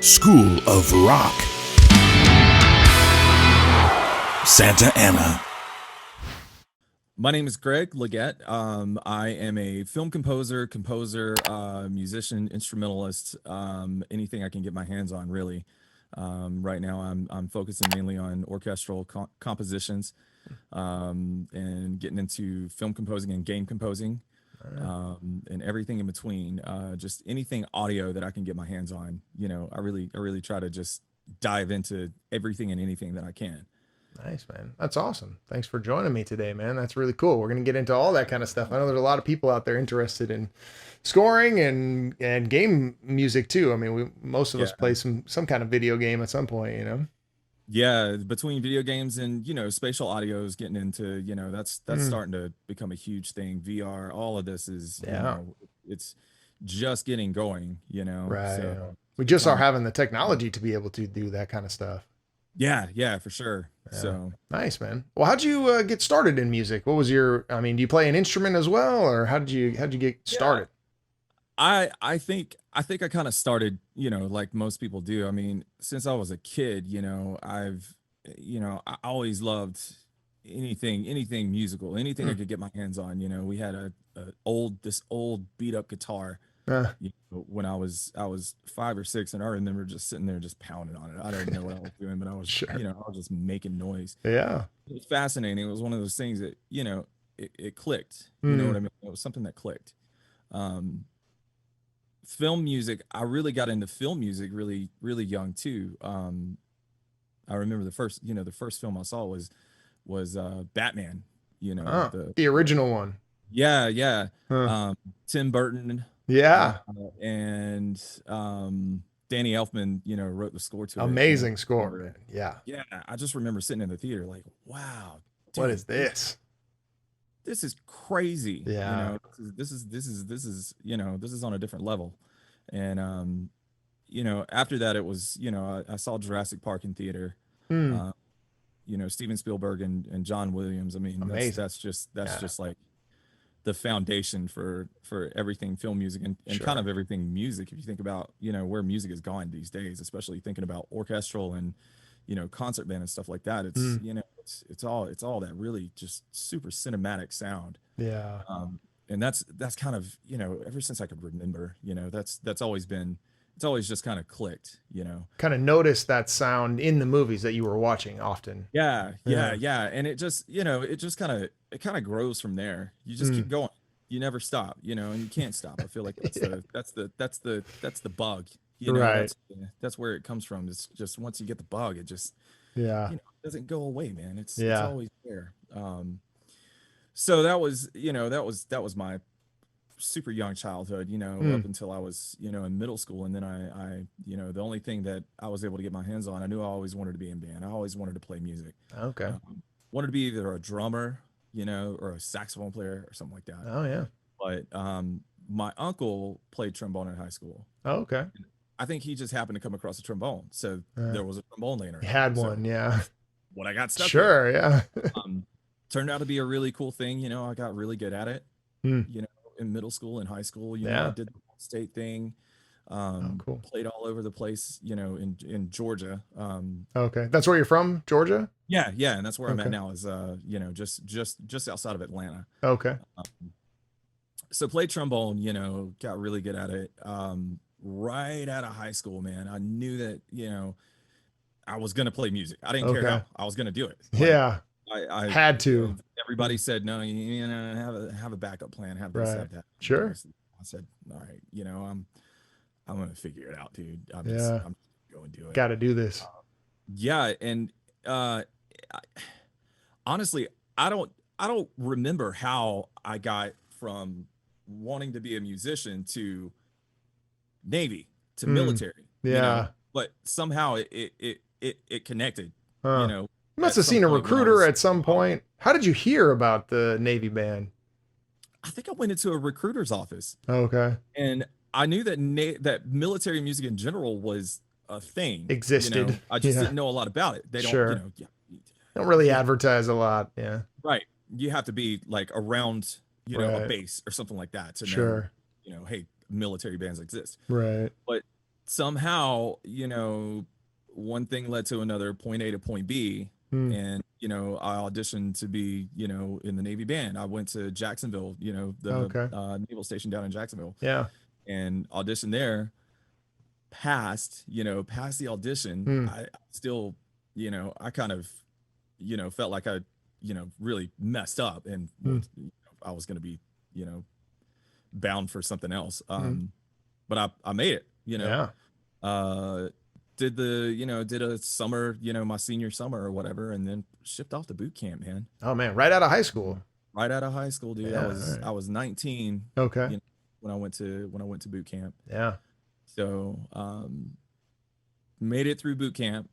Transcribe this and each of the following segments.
School of Rock. Santa Ana. My name is Greg LeGette. I am a film composer, musician, instrumentalist, anything I can get my hands on, really. Right now, I'm focusing mainly on orchestral compositions, and getting into film composing and game composing, and everything in between. Just anything audio that I can get my hands on. I really try to just dive into everything and anything that I can. Nice, man. That's awesome. Thanks for joining me today, man. That's really cool. We're going to get into all that kind of stuff. I know there's a lot of people out there interested in scoring and game music too. I mean, most of us Yeah. play some kind of video game at some point, you know. Yeah, between video games and spatial audio is getting into that's Mm, starting to become a huge thing. VR, all of this is yeah, it's just getting going. right. So We it's just are on. having the technology to be able to do that kind of stuff. Yeah, yeah, for sure. Yeah. So Nice, man. Well, how'd you get started in music? What was I mean, do you play an instrument as well, or how'd you get yeah, started? I think I kind of started like most people do. I mean, since I was a kid, I always loved anything musical, anything I Mm. could get my hands on. We had this old beat up guitar, Uh, when I was 5 or 6, and I remember just sitting there just pounding on it. I didn't know what I was doing, but I was sure. I was just making noise. Yeah. It was fascinating. It was one of those things that it clicked. You know what Mm. I mean? It was something that clicked. Um, Film music. I really got into film music really young too. I remember the first film I saw was Batman. Oh, The the original one. Yeah, yeah. Huh. Um, Tim Burton, uh, Yeah. and Danny Elfman, wrote the score to it, and I Amazing score, remember, man. Yeah. yeah, I just remember sitting in the theater like, wow, What dude, is this this? this is crazy. Yeah. This is on a different level, and after that, it was, I saw Jurassic Park in theater. Mm. Uh, Steven Spielberg and John Williams. I mean, that's Amazing. that's just that's Yeah. just like the foundation for everything film music and kind Sure. of everything music. If you think about where music is going these days, especially thinking about orchestral and concert band and stuff like that, it's Mm. it's all that really just super cinematic sound. Yeah. And that's kind of ever since I could remember, that's always been, it's always just kind of clicked. Kind of noticed that sound in the movies that you were watching often. Yeah, yeah, Yeah. yeah. And it kind of grows from there. You just keep Mm. going. You never stop, and you can't stop. I feel like that's Yeah. the bug. Right. That's where it comes from. It's just once you get the bug, it just Yeah. it doesn't go away, man. It's Yeah. always there. So that was my super young childhood, up Mm. until I was, in middle school. And then the only thing that I was able to get my hands on, I knew I always wanted to be in band. I always wanted to play music. Okay. Wanted to be either a drummer, or a saxophone player or something like that. Oh yeah. But my uncle played trombone in high school. Oh, okay. I think he just happened to come across a trombone. So Uh, there was a trombone laying you around. had So one. Yeah. what I got stuck with. Sure. Yeah. Um, Turned out to be a really cool thing. I got really good at it, Mm. you know, in middle school and high school. I Yeah. did the state thing, Oh, cool. played all over the place, in Georgia. Okay. That's where you're from, Georgia? Yeah, yeah, and that's where I'm at Okay. now is just outside of Atlanta. Okay. Um, so played trombone, got really good at it. Right out of high school, man, I knew that, I was gonna play music. I didn't care Okay. how. I was gonna do it. Like Yeah. I Had to. everybody said no, have a backup plan, have this, Right. have that. Sure. I said, all right, I'm gonna figure it out, dude. Yeah. I'm just going to do it. Got to do this. Yeah, and uh I, honestly, I don't remember how I got from wanting to be a musician to Navy to Mm. military, Yeah. but somehow it connected, Huh. You must at have some seen a point when I recruiter was at some point. How did you hear about the Navy band? I think I went into a recruiter's office, Okay. and I knew that military music in general was a thing. Existed. I just Yeah. didn't know a lot about it. They don't, Sure. yeah, Don't really yeah, advertise a lot. Yeah. right. You have to be like around, a Right. base or something like that to know, Sure. hey, military bands exist. Right. But somehow, one thing led to another, point A to point B. Hmm. And, I auditioned to be, in the Navy band. I went to Jacksonville, the Okay. naval station down in Jacksonville, Yeah. and auditioned there, passed the audition. Hmm. I still, I kind of, felt like I, really messed up and Hmm. I was going to be, you know, bound for something else. Hmm. But I made it, Yeah. uh, did a summer, my senior summer or whatever, and then shipped off to boot camp, man. Oh man, right out of high school. Right out of high school, dude. Yeah. All right. I was 19, Okay. when I went to boot camp. Yeah. So, made it through boot camp,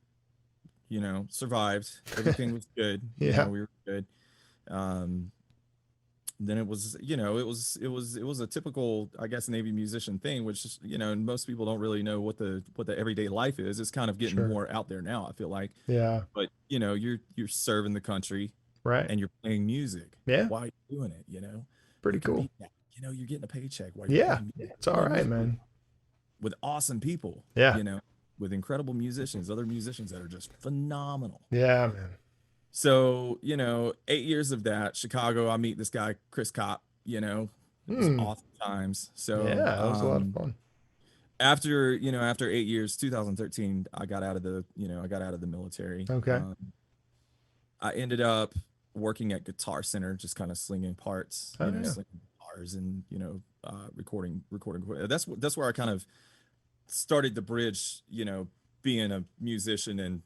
survived. Everything was good. Yeah. We were good. Um, then it was, it was a typical, I guess, Navy musician thing, which is, most people don't really know what the everyday life is. It's kind of getting Sure. more out there now, I feel like. Yeah. But you're serving the country Right. and you're playing music. Yeah. Why are you doing it? Pretty You can cool. beat that. You're getting a paycheck while you're Yeah. playing music. It's all Playing right, music man. with awesome people. Yeah. With incredible musicians, other musicians that are just phenomenal. Yeah, man. So, 8 years of that, Chicago, I meet this guy, Chris Kopp, it was awesome times. So, Yeah, that was a lot of fun. after 8 years, 2013, I got out of the military. Okay. I ended up working at Guitar Center, just kind of slinging parts, Oh, yeah. slinging guitars and, recording. That's where I kind of started the bridge, being a musician and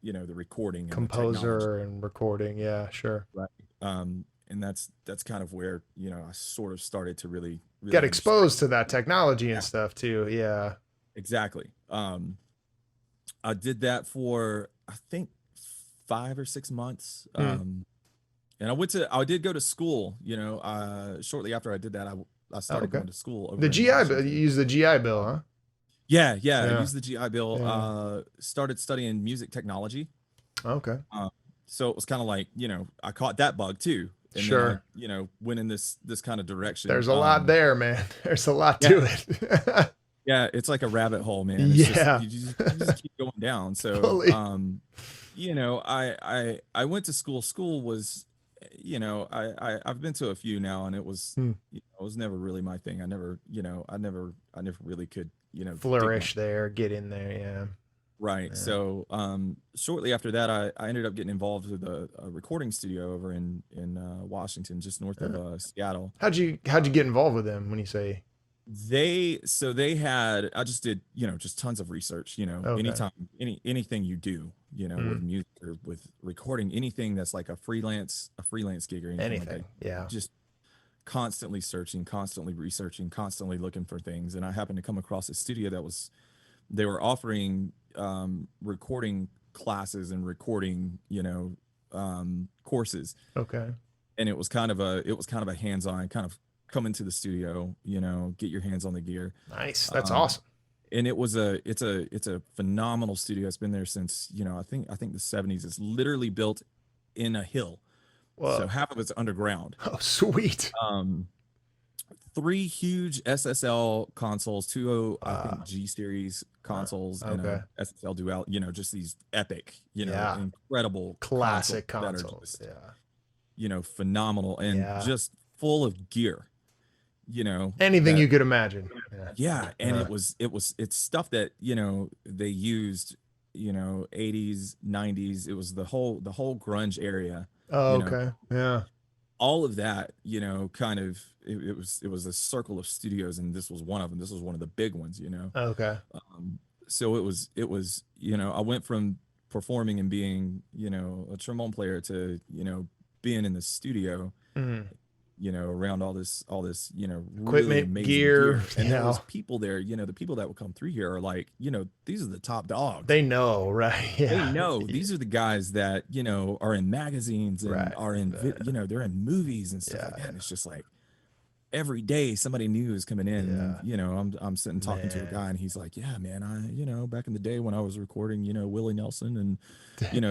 the recording and the technology. Composer and recording. Yeah, sure. Right. And that's kind of where, I sort of started to really Get understand. exposed to that technology and Yeah. stuff too. Yeah. Exactly. I did that for, I think, 5 or 6 months. And I did go to school, shortly after I did that, I started Okay. going to school over The in GI bill. Washington. You use the GI Bill, huh? Yeah, I Yeah. used the GI Bill. Yeah. Started studying music technology. Okay. So it was kind of like, I caught that bug too. And Sure. then I, went in this kind of direction. There's a lot there, man. There's a lot to it. Yeah, it's like a rabbit hole, man. It's Yeah. just, you just keep going down. So, Fully. I went to school. School was, I've been to a few now, and it was, it was never really my thing. I never really could, dig my Flourish there, get in there. Yeah. Right. Yeah. So, shortly after that, I ended up getting involved with a recording studio over in Washington, just north of Seattle. How'd you get involved with them when you say? They had, I just did, just tons of research, Okay. anytime, anything you do, with music or with recording, anything that's like a freelance gig or anything like Anything. that, Yeah. just constantly searching, constantly researching, constantly looking for things. And I happened to come across a studio they were offering recording classes and recording, courses. Okay. And it was kind of a hands-on, kind of come into the studio, get your hands on the gear. Nice. That's Um, awesome. And it's a phenomenal studio. It's been there since, I think the 70s. It's literally built in a hill. Whoa. So half of it's underground. Oh, sweet. 3 huge SSL consoles, 2 I Wow. think G series consoles, and Okay. a SSL dual, just these epic, Yeah. incredible Classic consoles that are consoles. just, Yeah. phenomenal and Yeah. just full of gear, Anything that- you could imagine. yeah. And Uh-huh. it's stuff that, they used, 80s, 90s. It was the whole grunge area. Oh, you know, okay. Yeah. all of that, kind of, it was a circle of studios, and this was one of them. This was one of the big ones, Okay. So it was, I went from performing and being, a trombone player to, being in the studio, Mhm. around all this, really Equipment, amazing gear, And there was yeah. people there, the people that would come through here are like, these are the top dogs. They know, right? Yeah. They know these are the guys that, are in magazines and Right. are in, they're in movies and stuff like Yeah. that. And it's just like every day somebody new is coming in. Yeah. And, I'm sitting talking to a Man. guy, and he's like, yeah, man, back in the day when I was recording, Willie Nelson, and,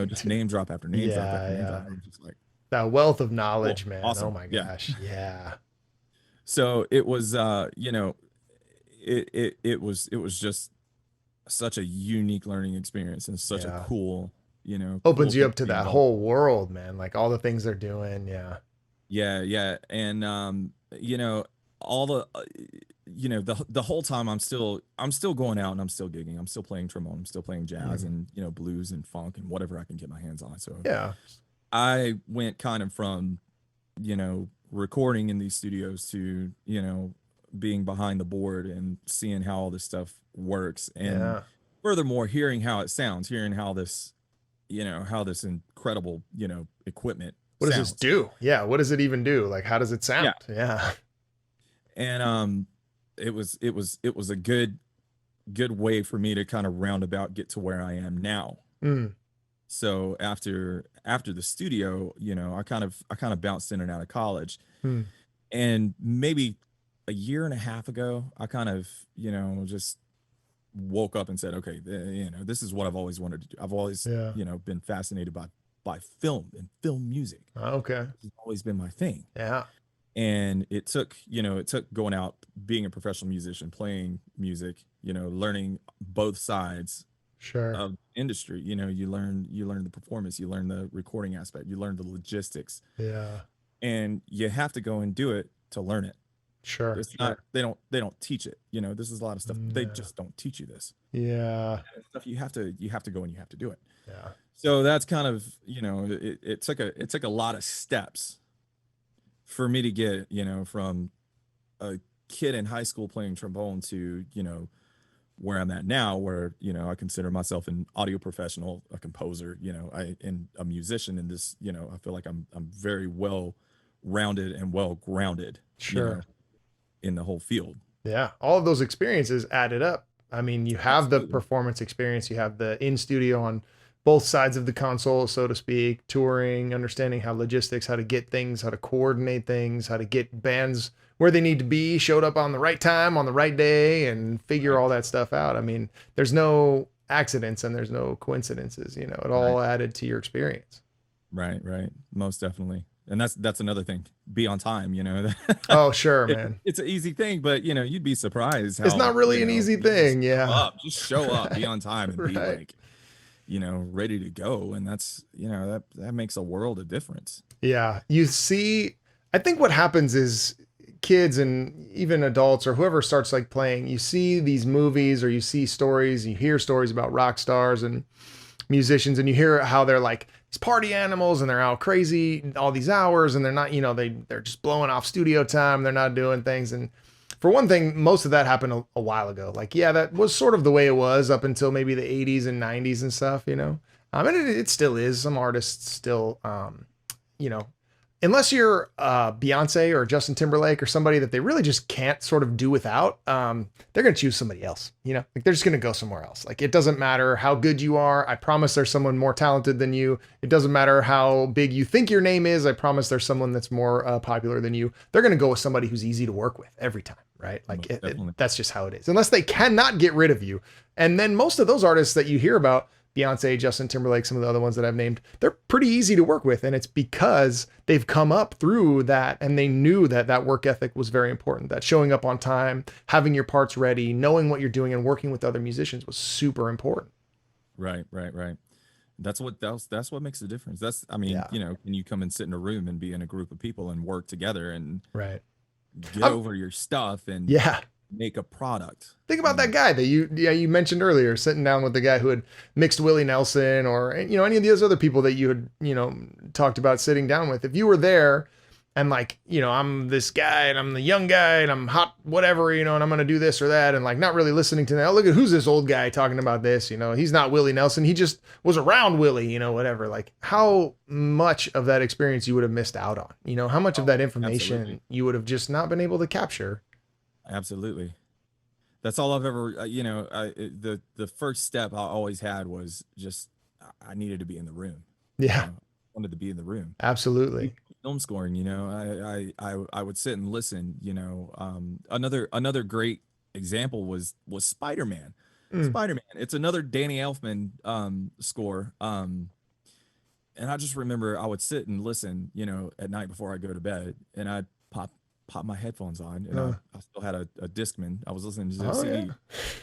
just name drop after name drop Yeah, after name yeah. drop. I'm just like, That wealth of knowledge, Cool. man. Awesome. Oh my Yeah. gosh. Yeah. so it was, it was just such a unique learning experience and such a Yeah. cool Opens you thing up to to be that involved. whole world, man. Like all the things they're doing. Yeah. Yeah, yeah, and all the the whole time I'm still going out and I'm still gigging. I'm still playing trombone. I'm still playing jazz Mhm. and blues and funk and whatever I can get my hands on. So Yeah. I went kind of from recording in these studios to being behind the board and seeing how all this stuff works, and Yeah. furthermore hearing how it sounds, hearing how this incredible equipment What does this sounds. do? Yeah. What does it even do? Like, how does it Yeah. sound? Yeah. And it was a good way for me to kind of roundabout get to where I am now. Mm. So after the studio, I kind of bounced in and out of college, Mm. and maybe a year and a half ago, I kind of just woke up and said, okay, this is what I've always wanted to do. I've always Yeah. been fascinated by film and film music. Okay. It's always been my thing. Yeah. And it took going out, being a professional musician, playing music, learning both sides Sure. of industry. You learn the performance, you learn the recording aspect, you learn the logistics, Yeah. and you have to go and do it to learn it. Sure. It's not Sure. they don't teach it. This is a lot of stuff they No. just don't teach you. This Yeah. stuff you have to go and you have to do it. Yeah. So that's kind of it took a lot of steps for me to get from a kid in high school playing trombone to where I'm at now, where I consider myself an audio professional, a composer, and a musician. In this, I feel like I'm very well rounded and well grounded, Sure. in the whole field. Yeah. All of those experiences added up. I mean, you have the Absolutely. performance experience, you have the in studio on both sides of the console, so to speak, touring, understanding how logistics, how to get things, how to coordinate things, how to get bands where they need to be, showed up on the right time, on the right day, and figure Right. all that stuff out. I mean, there's no accidents and there's no coincidences, it Right. all added to your experience. Right. Right. Most definitely. And that's another thing. Be on time. Oh, sure, it, man. it's an easy thing, but you'd be surprised It's how not really an easy you just thing. show Yeah. up, be on time, and be Right. like ready to go. And that's that makes a world of difference. Yeah. You see, I think what happens is kids and even adults or whoever starts like playing, you see these movies or you see stories, you hear stories about rock stars and musicians, and you hear how they're like these party animals and they're out crazy all these hours and they're not, they're just blowing off studio time. They're not doing things. And for one thing, most of that happened a while ago. Like, yeah, that was sort of the way it was up until maybe the 80s and 90s and stuff. And it still is. Some artists still, you know, unless you're Beyonce or Justin Timberlake or somebody that they really just can't sort of do without, they're going to choose somebody else. Like they're just going to go somewhere else. Like it doesn't matter how good you are. I promise there's someone more talented than you. It doesn't matter how big you think your name is. I promise there's someone that's more popular than you. They're going to go with somebody who's easy to work with every time, right? Like Most definitely. that's just how it is. Unless they cannot get rid of you. And then most of those artists that you hear about, Beyonce, Justin Timberlake, some of the other ones that I've named, they're pretty easy to work with. And it's because they've come up through that and they knew that that work ethic was very important, that showing up on time, having your parts ready, knowing what you're doing and working with other musicians was super important. Right. Right. Right. That's what makes the difference. I mean, Yeah. when you come and sit in a room and be in a group of people and work together and Right. get Um, over your stuff and yeah. make a product. Think about that guy that you mentioned earlier, sitting down with the guy who had mixed Willie Nelson or, any of those other people that you had, talked about sitting down with. If you were there and like, I'm this guy and I'm the young guy and I'm hot, whatever, and I'm going to do this or that. And like, not really listening to that. Oh, look at who's this old guy talking about this, he's not Willie Nelson. He just was around Willie, whatever. Like how much of that experience you would have missed out on, how much of Oh, that information absolutely. you would have just not been able to capture. Absolutely. That's all I've ever, the first step I always had was just I needed to be in the room. Yeah, I wanted to be in the room. absolutely. Film scoring, I would sit and listen. Another great example was Spider-Man. Mm, Spider-Man. It's another Danny Elfman score. And I just remember I would sit and listen, at night before I go to bed, and I'd pop my headphones on, and Uh, I still had a Discman. I was listening to the oh CD.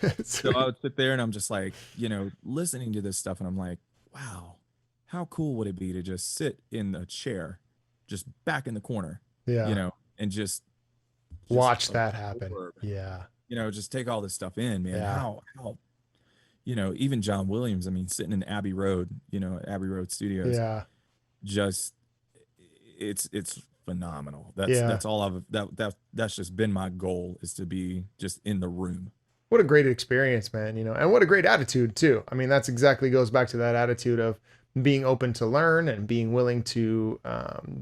yeah. So I would sit there and I'm just like, listening to this stuff, and I'm like, wow, how cool would it be to just sit in a chair, just back in the corner, Yeah. and just Watch that happen. absorb, Yeah. just take all this stuff in, man. Yeah. How even John Williams, I mean, sitting in Abbey Road, Abbey Road Studios, Yeah. just it's phenomenal. Yeah. That's all that's just been my goal, is to be just in the room. What a great experience, man, and what a great attitude too. I mean, that's exactly goes back to that attitude of being open to learn and being willing to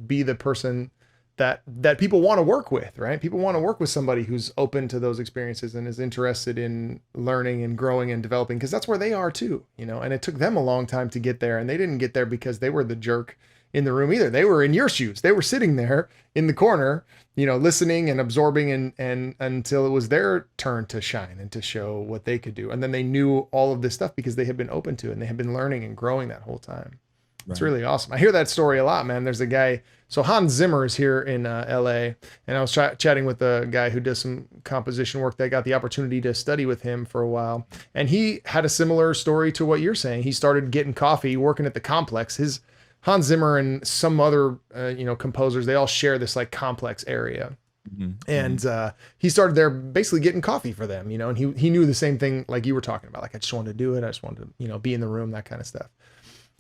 be the person that people want to work with, right? People want to work with somebody who's open to those experiences and is interested in learning and growing and developing, because that's where they are too, and it took them a long time to get there, and they didn't get there because they were the jerk in the room either. They were in your shoes. They were sitting there in the corner, listening and absorbing and until it was their turn to shine and to show what they could do. And then they knew all of this stuff because they had been open to it and they had been learning and growing that whole time. It's Right. really awesome. I hear that story a lot, man. There's a guy, so Hans Zimmer is here in LA, and I was chatting with a guy who does some composition work that got the opportunity to study with him for a while. And he had a similar story to what you're saying. He started getting coffee, working at the complex. His Hans Zimmer and some other, composers, they all share this like complex area. And he started there basically getting coffee for them, and he knew the same thing like you were talking about. Like, I just wanted to do it. I just wanted to, be in the room, that kind of stuff.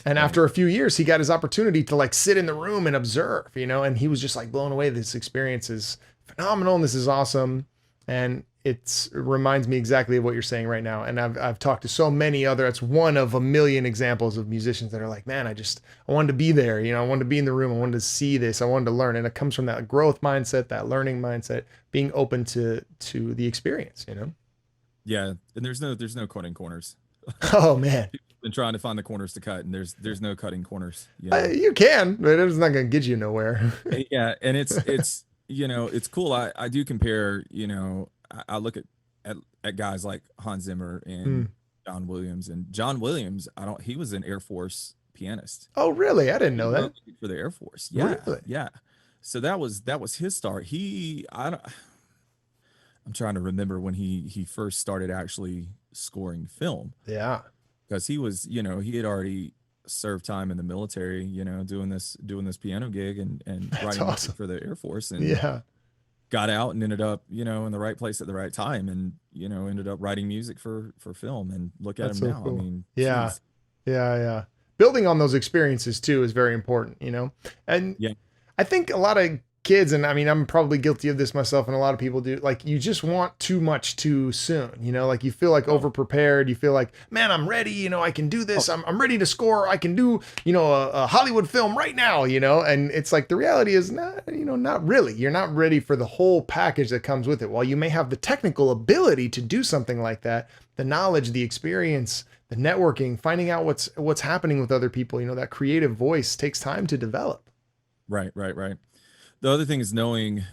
And after a few years, he got his opportunity to like sit in the room and observe, and he was just like blown away. This experience is phenomenal and this is awesome. And it reminds me exactly of what you're saying right now. And I've talked to so many other, it's one of a million examples of musicians that are like, man, I wanted to be there. I wanted to be in the room. I wanted to see this. I wanted to learn. And it comes from that growth mindset, that learning mindset, being open to the experience, Yeah, and there's no cutting corners. Oh man. Been trying to find the corners to cut, and there's no cutting corners. You can, but it's not going to get you nowhere. Yeah, and it's it's cool. I do compare. I look at guys like Hans Zimmer and John Williams. And John Williams, he was an Air Force pianist. Oh, really? I didn't know that. For the Air Force. Yeah, really? yeah. So that was his start. I'm trying to remember when he first started actually scoring film. Yeah. Because he was, he had already served time in the military, doing this piano gig and writing music for the Air Force, and got out and ended up, in the right place at the right time, and ended up writing music for film. And look at him now. Cool. I mean, yeah. Building on those experiences too is very important, and I think a lot of kids, and I mean, I'm probably guilty of this myself, and a lot of people do, like, you just want too much too soon, like you feel like over prepared. You feel like, man, I'm ready, I can do this. I'm ready to score. I can do, a Hollywood film right now, and it's like, the reality is not, not really. You're not ready for the whole package that comes with it. While you may have the technical ability to do something like that, the knowledge, the experience, the networking, finding out what's happening with other people, that creative voice takes time to develop. Right. The other thing is knowing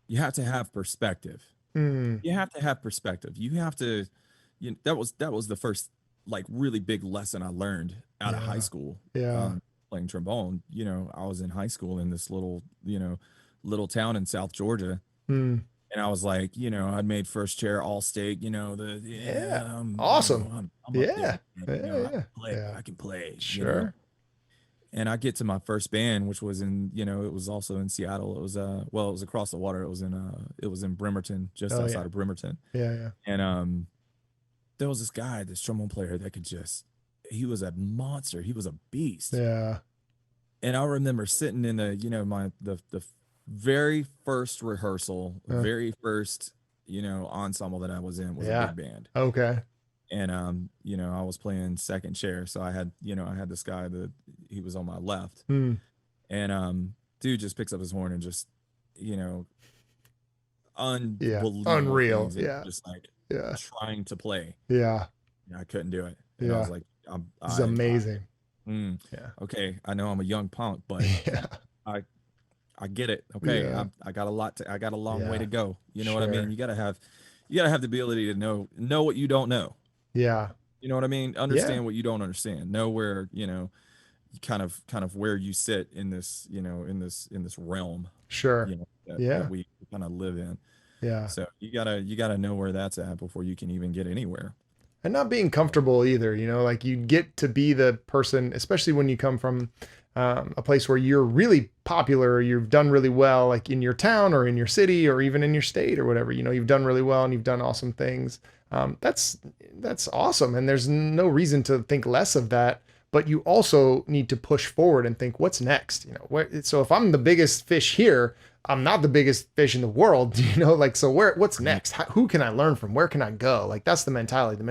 you have to have perspective. You have to have perspective. You have to, that was the first like really big lesson I learned out of high school. Playing trombone. I was in high school in this little town in South Georgia. And I was like, I'd made first chair all state, awesome. I can play. Sure. And I get to my first band, which was in, it was also in Seattle. It was it was across the water. It was in Bremerton, just outside of Bremerton. Yeah. And there was this guy, this trombone player that he was a monster. He was a beast. Yeah. And I remember sitting in the very first rehearsal, very first, ensemble that I was in was a big band. Okay. And I was playing second chair, so I had this guy that he was on my left, and dude just picks up his horn and just unbelievable, unreal, just like trying to play, I couldn't do it, and I was like, it's amazing. Okay, I know I'm a young punk, but I get it. Okay, I got a long way to go. You know what I mean? You gotta have the ability to know what you don't know. Yeah. You know what I mean? Understand what you don't understand. Know where, kind of where you sit in this, in this realm. Sure. Yeah. that we kind of live in. Yeah. So you gotta know where that's at before you can even get anywhere. And not being comfortable either, you know, like you get to be the person, especially when you come from a place where you're really popular, or you've done really well, like in your town or in your city or even in your state or whatever, you know, you've done really well and you've done awesome things. That's awesome. And there's no reason to think less of that, but you also need to push forward and think, what's next? You know, so if I'm the biggest fish here, I'm not the biggest fish in the world, you know, like, so what's next? Who can I learn from? Where can I go? Like, that's the mentality.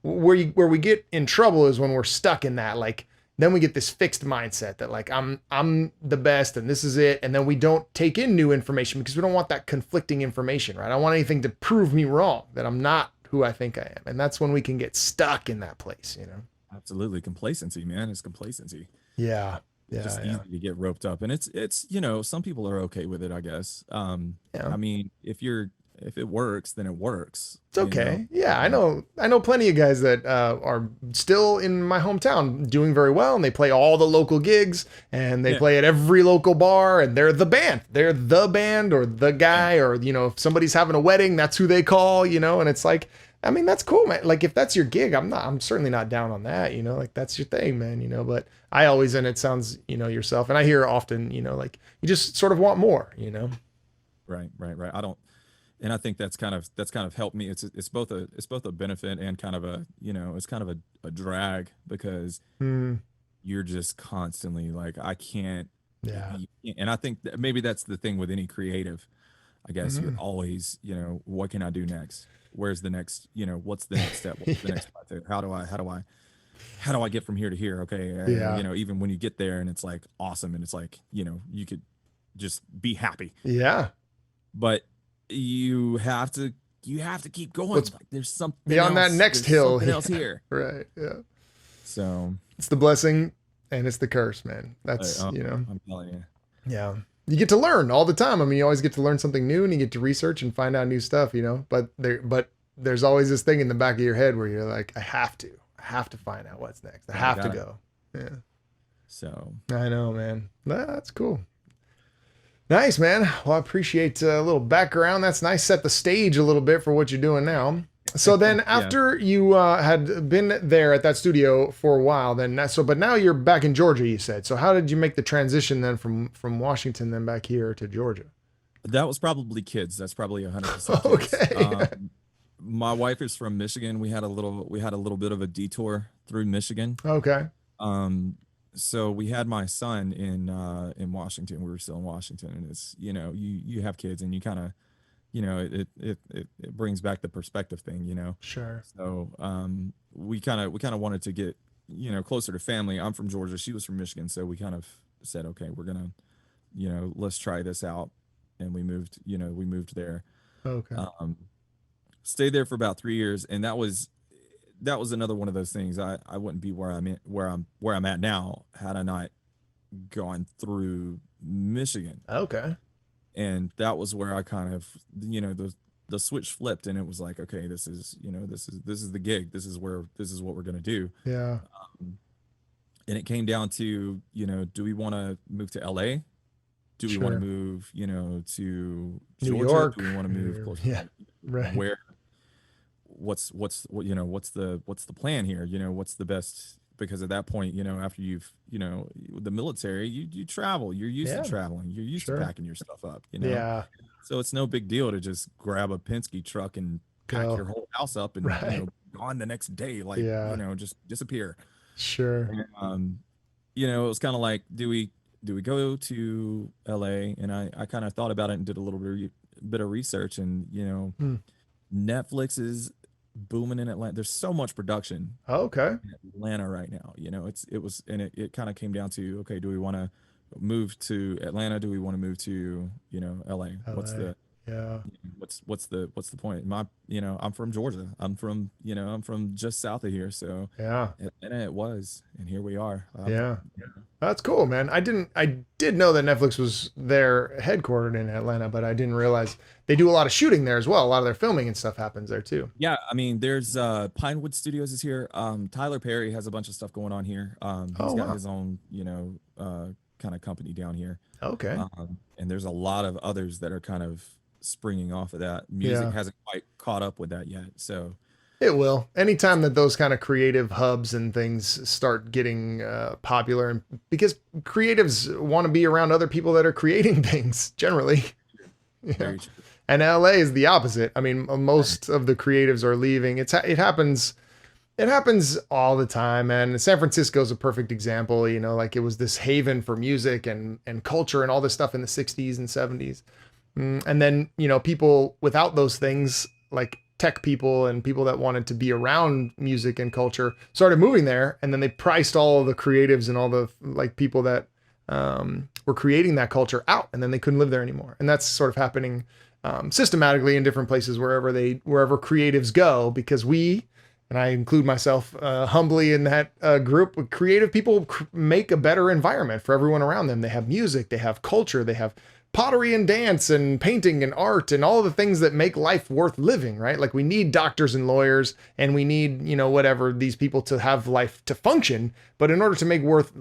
Where we get in trouble is when we're stuck in that, like, then we get this fixed mindset that like, I'm the best and this is it. And then we don't take in new information because we don't want that conflicting information, right? I don't want anything to prove me wrong, that I'm not who I think I am. And that's when we can get stuck in that place, you know? Absolutely. Complacency, man. It's complacency. Yeah. It's just Yeah. easy to get roped up. And it's, some people are okay with it, I guess. Yeah. I mean, if it works, then it works. It's okay. Yeah, I know plenty of guys that are still in my hometown doing very well, and they play all the local gigs, and they play at every local bar, and they're the band. They're the band or the guy, or, you know, if somebody's having a wedding, that's who they call, you know, and it's like, I mean, that's cool, man. Like, if that's your gig, I'm certainly not down on that, you know, like, that's your thing, man, you know, but I always, and it sounds, you know, yourself, and I hear often, you know, like, you just sort of want more, you know? Right. And I think that's kind of helped me. It's both a benefit and kind of a, it's kind of a drag, because you're just constantly like, I can't. Yeah. And I think that maybe that's the thing with any creative, I guess. You're always, what can I do next? Where's the next, what's the next step? What's the next plateau? How do I get from here to here? Okay. And, even when you get there and it's like awesome, and it's like, you could just be happy. Yeah. But you have to keep going. Like, there's something beyond else, that next hill. something else here. Right. Yeah. So it's the blessing and it's the curse, man. That's, I'm telling you. Yeah. You get to learn all the time. I mean, you always get to learn something new, and you get to research and find out new stuff, you know, but there's always this thing in the back of your head where you're like, I have to find out what's next. I have to go. Yeah. So I know, man. That's cool. Nice, man. Well, I appreciate a little background. That's nice. Set the stage a little bit for what you're doing now. So then after you had been there at that studio for a while, but now you're back in Georgia, you said. So how did you make the transition then from Washington then back here to Georgia? That was probably kids. That's probably 100% kids. Okay. My wife is from Michigan. We had a little bit of a detour through Michigan. Okay. So we had my son in Washington. We were still in Washington, and it's, you have kids, and you kind of, it brings back the perspective thing, Sure. So we kind of wanted to get, closer to family. I'm from Georgia. She was from Michigan. So we kind of said, okay, we're gonna, let's try this out. And we moved there. Okay. Stayed there for about 3 years, and that was another one of those things. I wouldn't be where I'm at now had I not gone through Michigan. Okay. And that was where I kind of, the switch flipped, and it was like, okay, this is the gig. This is what we're going to do. Yeah. And it came down to, do we want to move to LA? Do we want to move, to Georgia? New York? Do we want to move closer? Yeah. Right. Where, what's the plan here? What's the best? Because at that point, after you've, the military, you travel, you're used to traveling, you're used to packing your stuff up, Yeah. So it's no big deal to just grab a Penske truck and pack your whole house up and, gone the next day, like, just disappear. Sure. And, it was kind of like, do we go to LA? And I kind of thought about it and did a little bit of research, and, Netflix is booming in Atlanta. There's so much production. Okay. In Atlanta right now. It kind of came down to, okay, do we want to move to Atlanta? Do we want to move to, LA? What's the point? I'm from Georgia. I'm from just south of here. So yeah. Atlanta it was, and here we are. Yeah. That's cool, man. I did know that Netflix was there headquartered in Atlanta, but I didn't realize they do a lot of shooting there as well. A lot of their filming and stuff happens there too. Yeah. I mean, there's Pinewood Studios is here. Tyler Perry has a bunch of stuff going on here. He's got his own, kind of company down here. Okay. And there's a lot of others that are kind of springing off of that. Music Yeah. hasn't quite caught up with that yet. So It will. Anytime that those kind of creative hubs and things start getting popular, and because creatives want to be around other people that are creating things generally. Yeah. very true. And LA is the opposite. I mean, most of the creatives are leaving. It happens. It happens all the time, and San Francisco is a perfect example. You know, like it was this haven for music and culture and all this stuff in the 60s and 70s. And then, you know, people without those things, like tech people and people that wanted to be around music and culture, started moving there. And then they priced all of the creatives and all the like people that were creating that culture out, and then they couldn't live there anymore. And that's sort of happening systematically in different places wherever creatives go, because and I include myself humbly in that group, creative people make a better environment for everyone around them. They have music, they have culture, they have pottery and dance and painting and art and all the things that make life worth living, right? Like we need doctors and lawyers, and we need, you know, whatever, these people to have life to function. But in order to make worth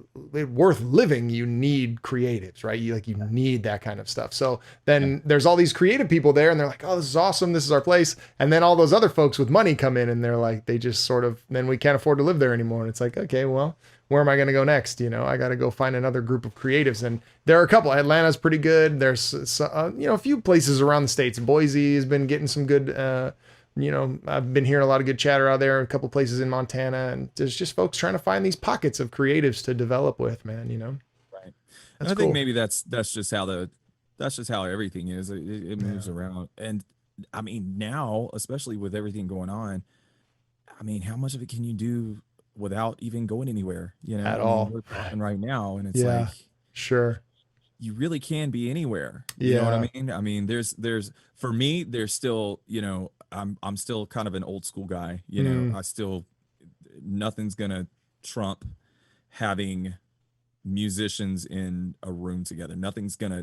living, you need creatives, right? You need that kind of stuff. So then there's all these creative people there, and they're like, oh, this is awesome. This is our place. And then all those other folks with money come in, and they're like, they just sort of, then we can't afford to live there anymore. And it's like, okay, well, where am I going to go next? You know, I got to go find another group of creatives. And there are a couple. Atlanta's pretty good. There's, you know, a few places around the States. Boise has been getting some good, you know, I've been hearing a lot of good chatter out there. A couple places in Montana. And there's just folks trying to find these pockets of creatives to develop with, man, you know? Right. That's I cool. think maybe that's just how everything is. It moves around. And I mean, now, especially with everything going on, I mean, how much of it can you do without even going anywhere, you know, At all. we're talking right now, and it's Yeah, like, sure. you really can be anywhere. You know what I mean? I mean, there's for me, there's still, you know, I'm still kind of an old school guy, you know. I still, nothing's gonna trump having musicians in a room together. Nothing's gonna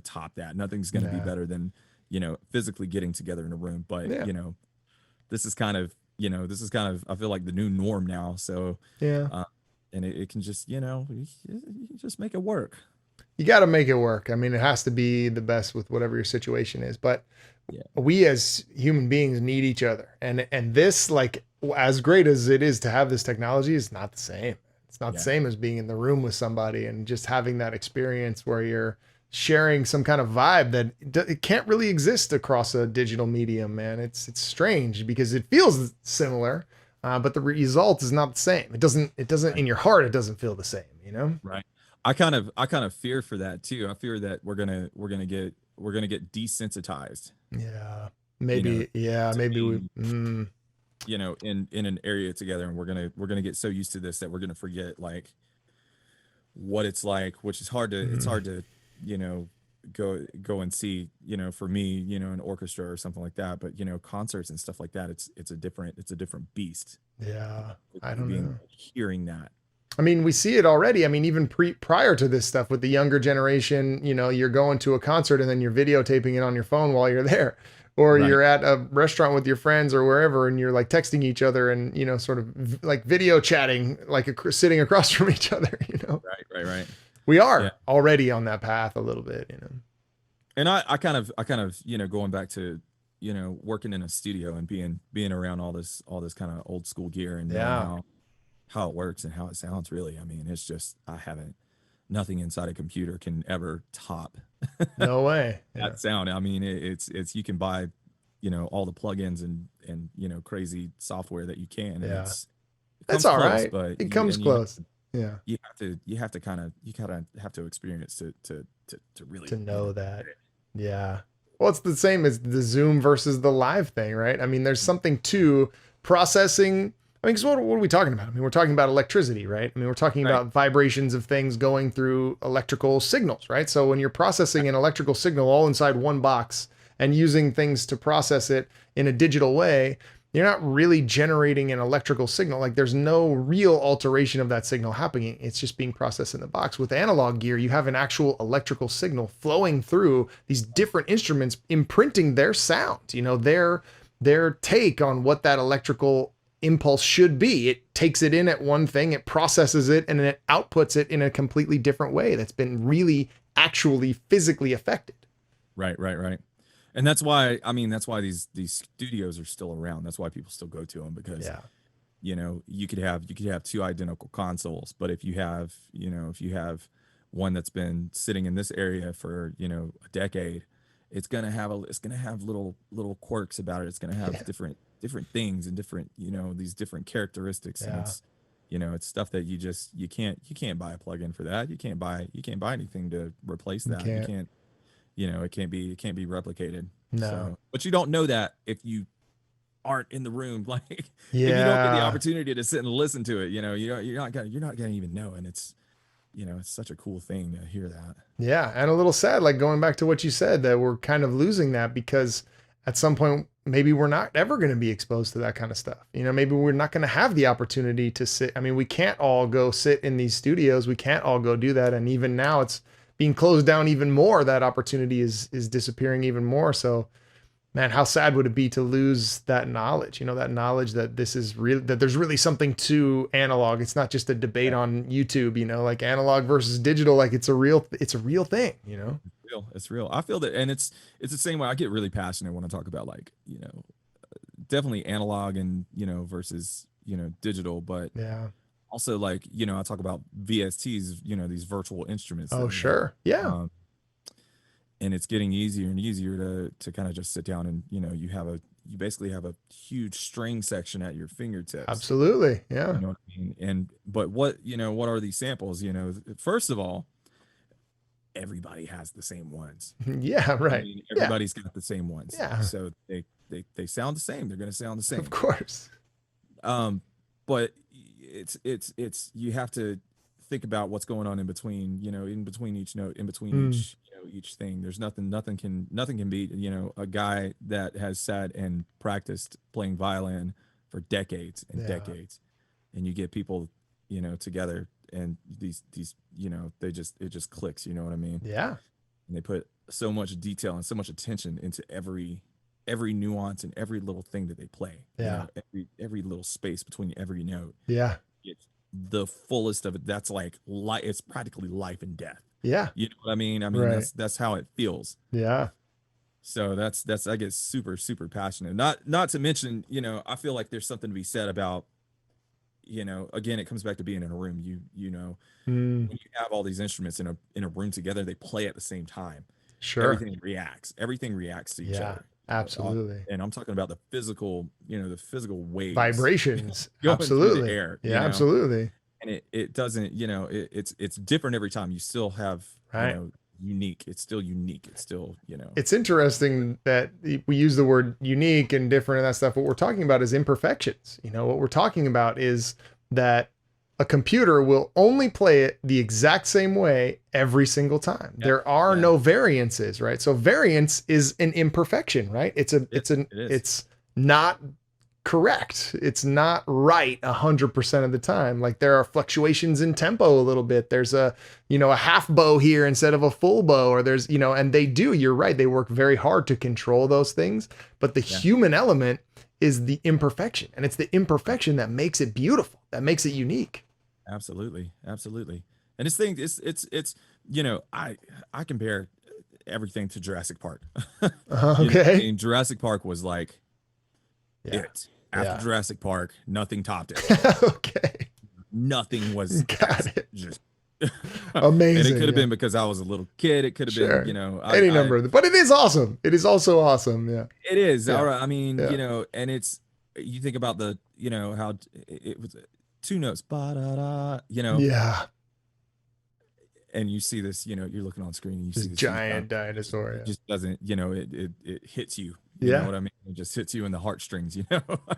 top that. Nothing's gonna be better than, you know, physically getting together in a room. But you know, this is kind of, I feel like the new norm now. So and it can just, you know, you just make it work. You got to make it work. I mean, it has to be the best with whatever your situation is. But we as human beings need each other. And this, like, as great as it is to have this technology, is not the same. It's not the same as being in the room with somebody and just having that experience where you're sharing some kind of vibe that it can't really exist across a digital medium, man. It's strange because it feels similar, but the result is not the same. It doesn't in your heart, it doesn't feel the same, you know? Right. I kind of fear for that too. I fear that we're gonna get desensitized. Yeah. Maybe. You know, Maybe we. You know, in an area together, and we're gonna get so used to this that we're gonna forget like what it's like, which is hard to. It's hard to, you know, go and see, you know, for me, you know, an orchestra or something like that. But you know, concerts and stuff like that, it's a different beast. Yeah. I don't know. Hearing that. I mean, we see it already. I mean, even prior to this stuff with the younger generation, you know, you're going to a concert and then you're videotaping it on your phone while you're there, or you're at a restaurant with your friends or wherever, and you're like texting each other and, you know, sort of like video chatting, like sitting across from each other, you know? Right. We are already on that path a little bit, you know? And I kind of, you know, going back to, you know, working in a studio and being around all this kind of old school gear and knowing how it works and how it sounds, really. I mean, it's just, nothing inside a computer can ever top no way that sound. I mean, it's you can buy, you know, all the plugins and you know, crazy software that you can. And that's all right. But it comes close. You have to experience to really know that. Yeah. Well, it's the same as the Zoom versus the live thing, right? I mean, there's something to processing. I mean, because what are we talking about? I mean, we're talking about electricity, right? I mean, we're talking about vibrations of things going through electrical signals, right? So when you're processing an electrical signal all inside one box and using things to process it in a digital way, you're not really generating an electrical signal. Like there's no real alteration of that signal happening. It's just being processed in the box. With analog gear, you have an actual electrical signal flowing through these different instruments, imprinting their sound, you know, their take on what that electrical impulse should be. It takes it in at one thing, it processes it, and then it outputs it in a completely different way that's been really actually physically affected. Right, right, right. And that's why, I mean, that's why these studios are still around. That's why people still go to them, because Yeah. you know, you could have two identical consoles, but if you have, one that's been sitting in this area for, a decade, it's gonna have little quirks about it. It's gonna have different things and different, these different characteristics. And Yeah. it's stuff that you can't buy a plug-in for that. You can't buy anything to replace You that. You can't. can't, it can't be replicated. No. So, but you don't know that if you aren't in the room. Like, if you don't get the Yeah. opportunity to sit and listen to it, you're not gonna even know. And it's, it's such a cool thing to hear that. Yeah. And a little sad, like going back to what you said, that we're kind of losing that because at some point, maybe we're not ever going to be exposed to that kind of stuff. Maybe we're not going to have the opportunity to sit. I mean, we can't all go sit in these studios. We can't all go do that. And even now it's being closed down even more. That opportunity is disappearing even more. So, man, how sad would it be to lose that knowledge? That knowledge that this is real, that there's really something to analog. It's not just a debate on YouTube, like analog versus digital. Like it's a real thing, It's real. I feel that, and it's the same way. I get really passionate when I talk about, like, definitely analog and, versus, digital, but Yeah. also, like, I talk about VSTs, these virtual instruments Oh, that we have. sure. Yeah. And it's getting easier and easier to kind of just sit down and, you basically have a huge string section at your fingertips. Absolutely. Yeah. You know what I mean? But what are these samples? First of all, everybody has the same ones. Yeah. I Right. mean, everybody's got the same ones. Yeah. So they sound the same. They're going to sound the same. Of course. But it's you have to think about what's going on in between, in between each note, in between each thing. There's nothing can beat, a guy that has sat and practiced playing violin for decades and decades. And you get people, together, and these it just clicks, you know what I mean? Yeah. And they put so much detail and so much attention into every nuance and every little thing that they play. Yeah. Every little space between every note. Yeah. It's the fullest of it. That's like it's practically life and death. Yeah. You know what I mean? Right. That's how it feels. Yeah. So that's I get super, super passionate. Not to mention, I feel like there's something to be said about, again, it comes back to being in a room. When you have all these instruments in a room together, they play at the same time. Sure. Everything reacts to each other. Absolutely. And I'm talking about the physical waves, Vibrations. going through Absolutely. the air. Yeah, absolutely. And it doesn't, it's different every time. You still have, Right. unique. It's still unique. It's still, It's interesting that we use the word unique and different and that stuff. What we're talking about is imperfections. What we're talking about is that a computer will only play it the exact same way every single time. Yeah. There are no variances, right? So variance is an imperfection, right? It's not correct. It's not right 100% of the time. Like there are fluctuations in tempo a little bit. There's a half bow here instead of a full bow, or there's, and you're right. They work very hard to control those things, but the human element is the imperfection, and it's the imperfection that makes it beautiful, that makes it unique. Absolutely. And it's I compare everything to Jurassic Park. Okay. And Jurassic Park was like it. After Jurassic Park, nothing topped it. Okay. Nothing was Got it. just Amazing. And it could have been because I was a little kid. It could have been, any number of them. But it is awesome. It is also awesome. Yeah. It is. Yeah. All right. I mean, Yeah. and you think about the, how it was 2 notes, ba-da-da, Yeah. and you see this, you're looking on screen and you see this Giant dinosaur. It just doesn't, it hits you. You Yeah. know what I mean? It just hits you in the heartstrings,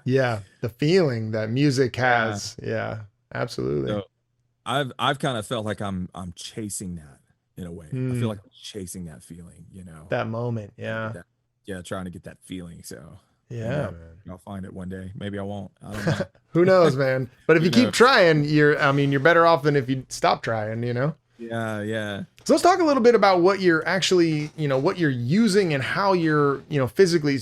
Yeah. The feeling that music has. Yeah. Absolutely. So I've kind of felt like I'm chasing that in a way. I feel like I'm chasing that feeling, That moment. Yeah. Trying to get that feeling. So Yeah. I'll find it one day. Maybe I won't. I don't know. Who knows, man? But if you Who keep knows? trying, you're better off than if you stop trying, Yeah, yeah. So let's talk a little bit about what you're actually, what you're using and how you're, physically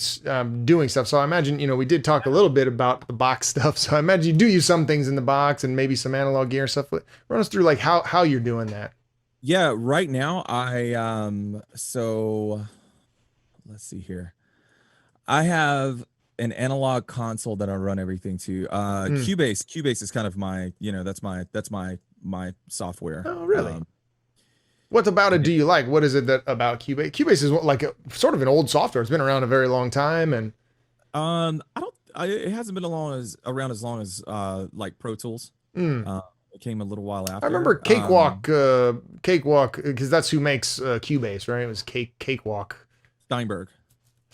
doing stuff. So I imagine, we did talk a little bit about the box stuff. So I imagine you do use some things in the box and maybe some analog gear and stuff. Run us through like how you're doing that. Yeah, right now so let's see here. I have an analog console that I run everything to. Hmm. Cubase is kind of my, that's my software. Oh, really? What about it And do you like? What is it that about Cubase? Cubase is like a sort of an old software. It's been around a very long time, and it hasn't been around as long as like Pro Tools. mm, It came a little while I after. remember Cakewalk, because that's who makes Cubase, right? It was Cakewalk. Steinberg.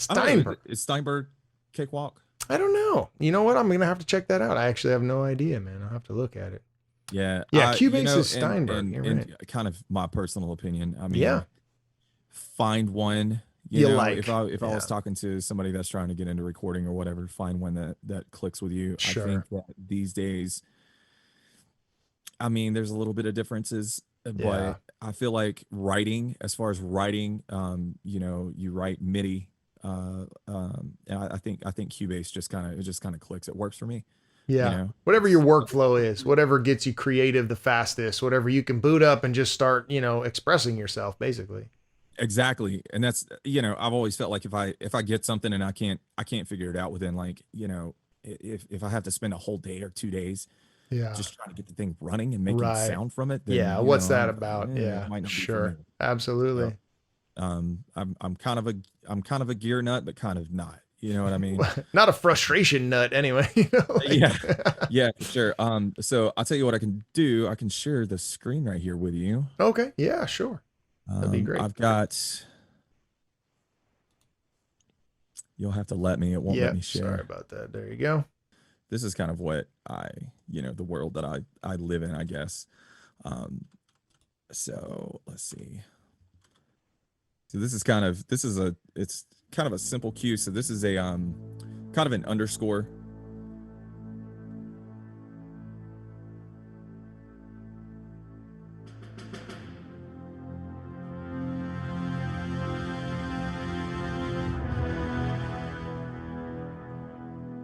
I don't know. Steinberg. Is Steinberg Cakewalk? I don't know. You know what? I'm gonna have to check that out. I actually have no idea, man. I'll have to look at it. Yeah. Yeah, Cubase You know, is Steinberg. and You're and right. kind of my personal opinion. I mean, Yeah, find one. you If like. I Yeah, was talking to somebody that's trying to get into recording or whatever, find one that clicks with you. I sure. think that these days, I mean, there's a little bit of differences, Yeah, but I feel like writing, as far as writing, you write MIDI, and I think Cubase just kind of clicks. It works for me. You yeah. know, Whatever your it's workflow is, whatever gets you creative the fastest, whatever you can boot up and just start, expressing yourself, basically. exactly, and that's I've always felt like if I get something and I can't figure it out within like if I have to spend a whole day or 2 days Yeah. just trying to get the thing running and making Right. sound from it, then Yeah. What's that I'm about? it Yeah. might not be for me. Sure. So Absolutely. I'm kind of a gear nut, but kind of not. You know what I mean? Not a frustration nut, anyway. Yeah, Like, yeah, for sure. So I'll tell you what I can do. I can share the screen right here with you. okay. Yeah. Sure. That'd be great. I've got. You'll have to let me. It won't let Yep. me Sorry share. about that. There you go. This is kind of what the world that I live in, I guess. Um, so let's see. So it's kind of a simple cue. So this is a kind of an underscore.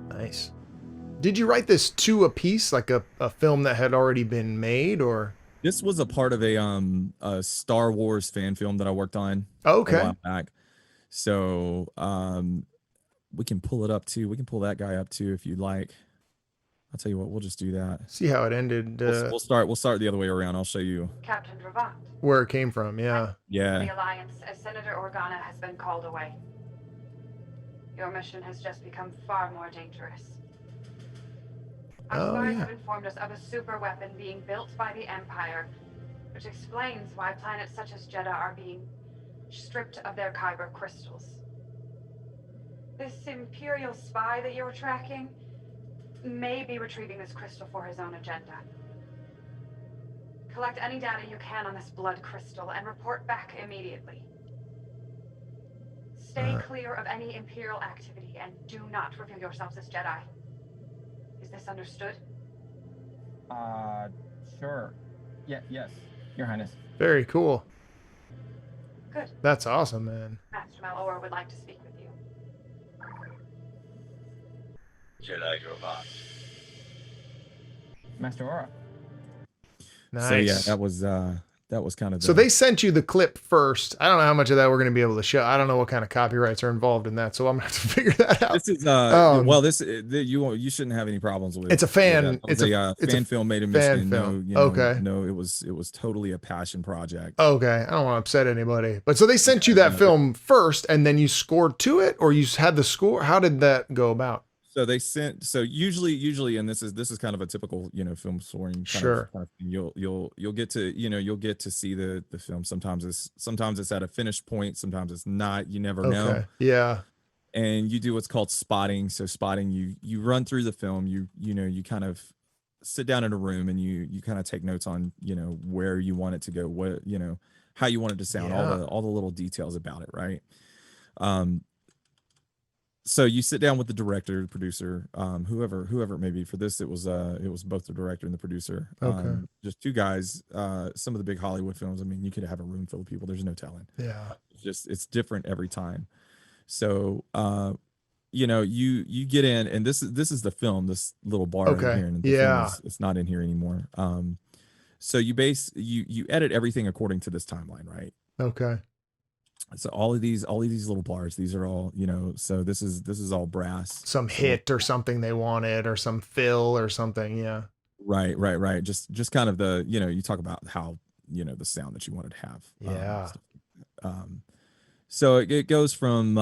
Nice. Did you write this to a piece, like a film that had already been made, or? This was a part of a Star Wars fan film that I worked on a Okay. while back. So we can pull it up too. We can pull that guy up too if you'd like. I'll tell you what, we'll just do that. See how it ended, We'll start the other way around. I'll show you. Captain Dravant, where it came from. Yeah. the Yeah. Alliance as Senator Organa has been called away. Your mission has just become far more dangerous. Our Oh, spies yeah. have informed us of a super weapon being built by the Empire, which explains why planets such as Jeddah are being stripped of their kyber crystals. This Imperial spy that you're tracking may be retrieving this crystal for his own agenda. Collect any data you can on this blood crystal and report back immediately. Stay clear of any Imperial activity and do not reveal yourselves as Jedi. Is this understood? Sure. Yes, Your Highness. Very cool. Good. That's awesome, man. Master Malor would like to speak with you. Jedi Dravant. Master Aura. Nice. So yeah, that was kind of So they sent you the clip first. I don't know how much of that we're going to be able to show. I don't know what kind of copyrights are involved in that, so I'm going to have to figure that out. This is you shouldn't have any problems with. It's a fan. That was It's a fan film made in fan Michigan. film. No, Okay. No, it was totally a passion project. Okay, I don't want to upset anybody, but so they sent you that film first, and then you scored to it, or you had the score. How did that go about? So usually, and this is kind of a typical film scoring kind of thing. You'll get to see the film. Sometimes it's at a finished point. Sometimes it's not. You never know. Okay, yeah, And you do what's called spotting. So spotting, you run through the film. You kind of sit down in a room and you kind of take notes on where you want it to go, what how you want it to sound, Yeah. all the little details about it, right? so you sit down with the director, the producer, whoever it may be. For this, it was both the director and the producer. Okay. Just two guys. Some of the big Hollywood films, I mean, you could have a room full of people. There's no telling. Yeah. It's different every time. So you get in, and this is the film, this little bar right Okay. here, and the film Yeah. is, it's not in here anymore. So you edit everything according to this timeline, right? Okay. So all of these little bars, these are all, so this is all brass. Some So, hit or something they wanted, or some fill or something. Yeah. right. Just kind of the, you talk about how, the sound that you wanted to have. Yeah. Stuff like that. So it goes from,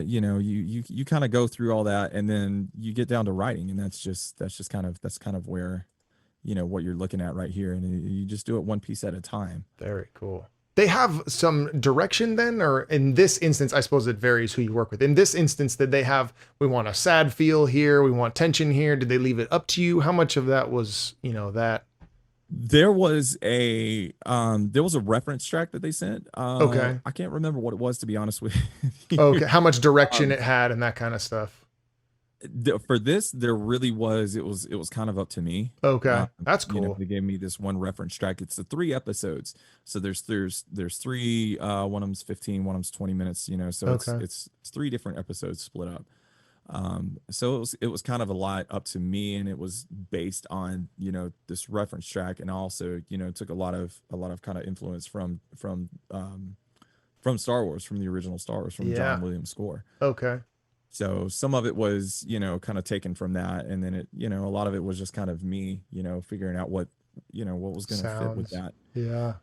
you kind of go through all that, and then you get down to writing, and that's kind of where, what you're looking at right here. And you just do it one piece at a time. Very cool. They have some direction then, or in this instance, I suppose it varies who you work with. In this instance, did they have, we want a sad feel here, we want tension here? Did they leave it up to you? How much of that was, that? There was a reference track that they sent. Okay. I can't remember what it was, to be honest with you. Okay. How much direction it had and that kind of stuff. For this, there really was, it was kind of up to me. Okay. That's You know, cool. they gave me this one reference track. It's the 3 episodes. So there's 3, one of them's 15, one of them's 20 minutes, so Okay. it's 3 different episodes split up. So it was kind of a lot up to me, and it was based on, this reference track, and also, took a lot of kind of influence from Star Wars, from the original Star Wars, from Yeah. John Williams' score. Okay. So some of it was, kind of taken from that, and then it, a lot of it was just kind of me, figuring out what was going to fit with Sounds. that. Yeah.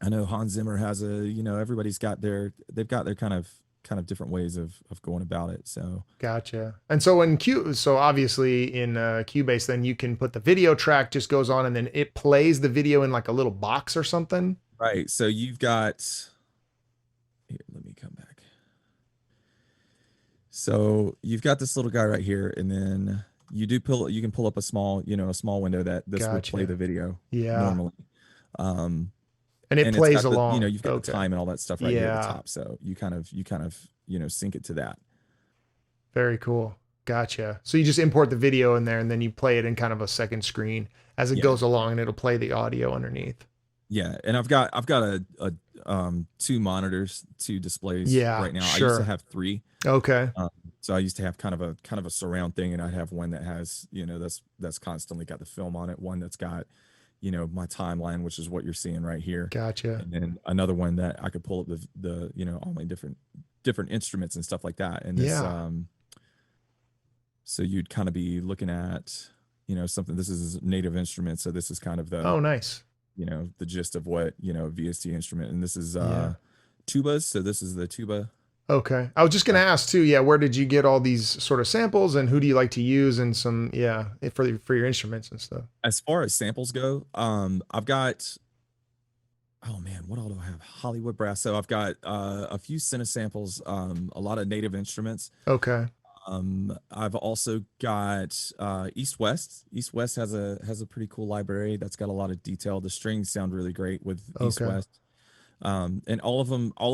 I know Hans Zimmer has everybody's got they've got their kind of different ways of going about it. So Gotcha. And so so obviously in Cubase, then you can put the video track just goes on, and then it plays the video in like a little box or something. right. So you've got, here, let me come back. So you've got this little guy right here, and then you can pull up a small window that this would play Gotcha. the video Yeah. normally. And it And it's plays got the, along. you've got Okay. the time and all that stuff right here at Yeah. the top. So you kind of sync it to that. Very cool. Gotcha. So you just import the video in there, and then you play it in kind of a second screen as it Yeah. goes along, and it'll play the audio underneath. Yeah, and I've got a 2 monitors, 2 displays Yeah, right now. I used sure. to have 3. Okay. So I used to have kind of a surround thing, and I'd have one that has, that's constantly got the film on it, one that's got, my timeline, which is what you're seeing right here. Gotcha. And then another one that I could pull up the all my different instruments and stuff like that. And this Yeah. So you'd kind of be looking at, something, this is native instrument, so this is kind of the Oh, nice. the gist of what, VST instrument. And this is Yeah. tubas, so this is the tuba. Okay. I was just going to ask too. Yeah. Where did you get all these sort of samples, and who do you like to use, and some, for your instruments and stuff? As far as samples go, I've got, oh man, what all do I have? Hollywood brass. So I've got a few Cine samples, a lot of native instruments. Okay. I've also got East West. East West has a pretty cool library that's got a lot of detail. The strings sound really great with East Okay. West. And all of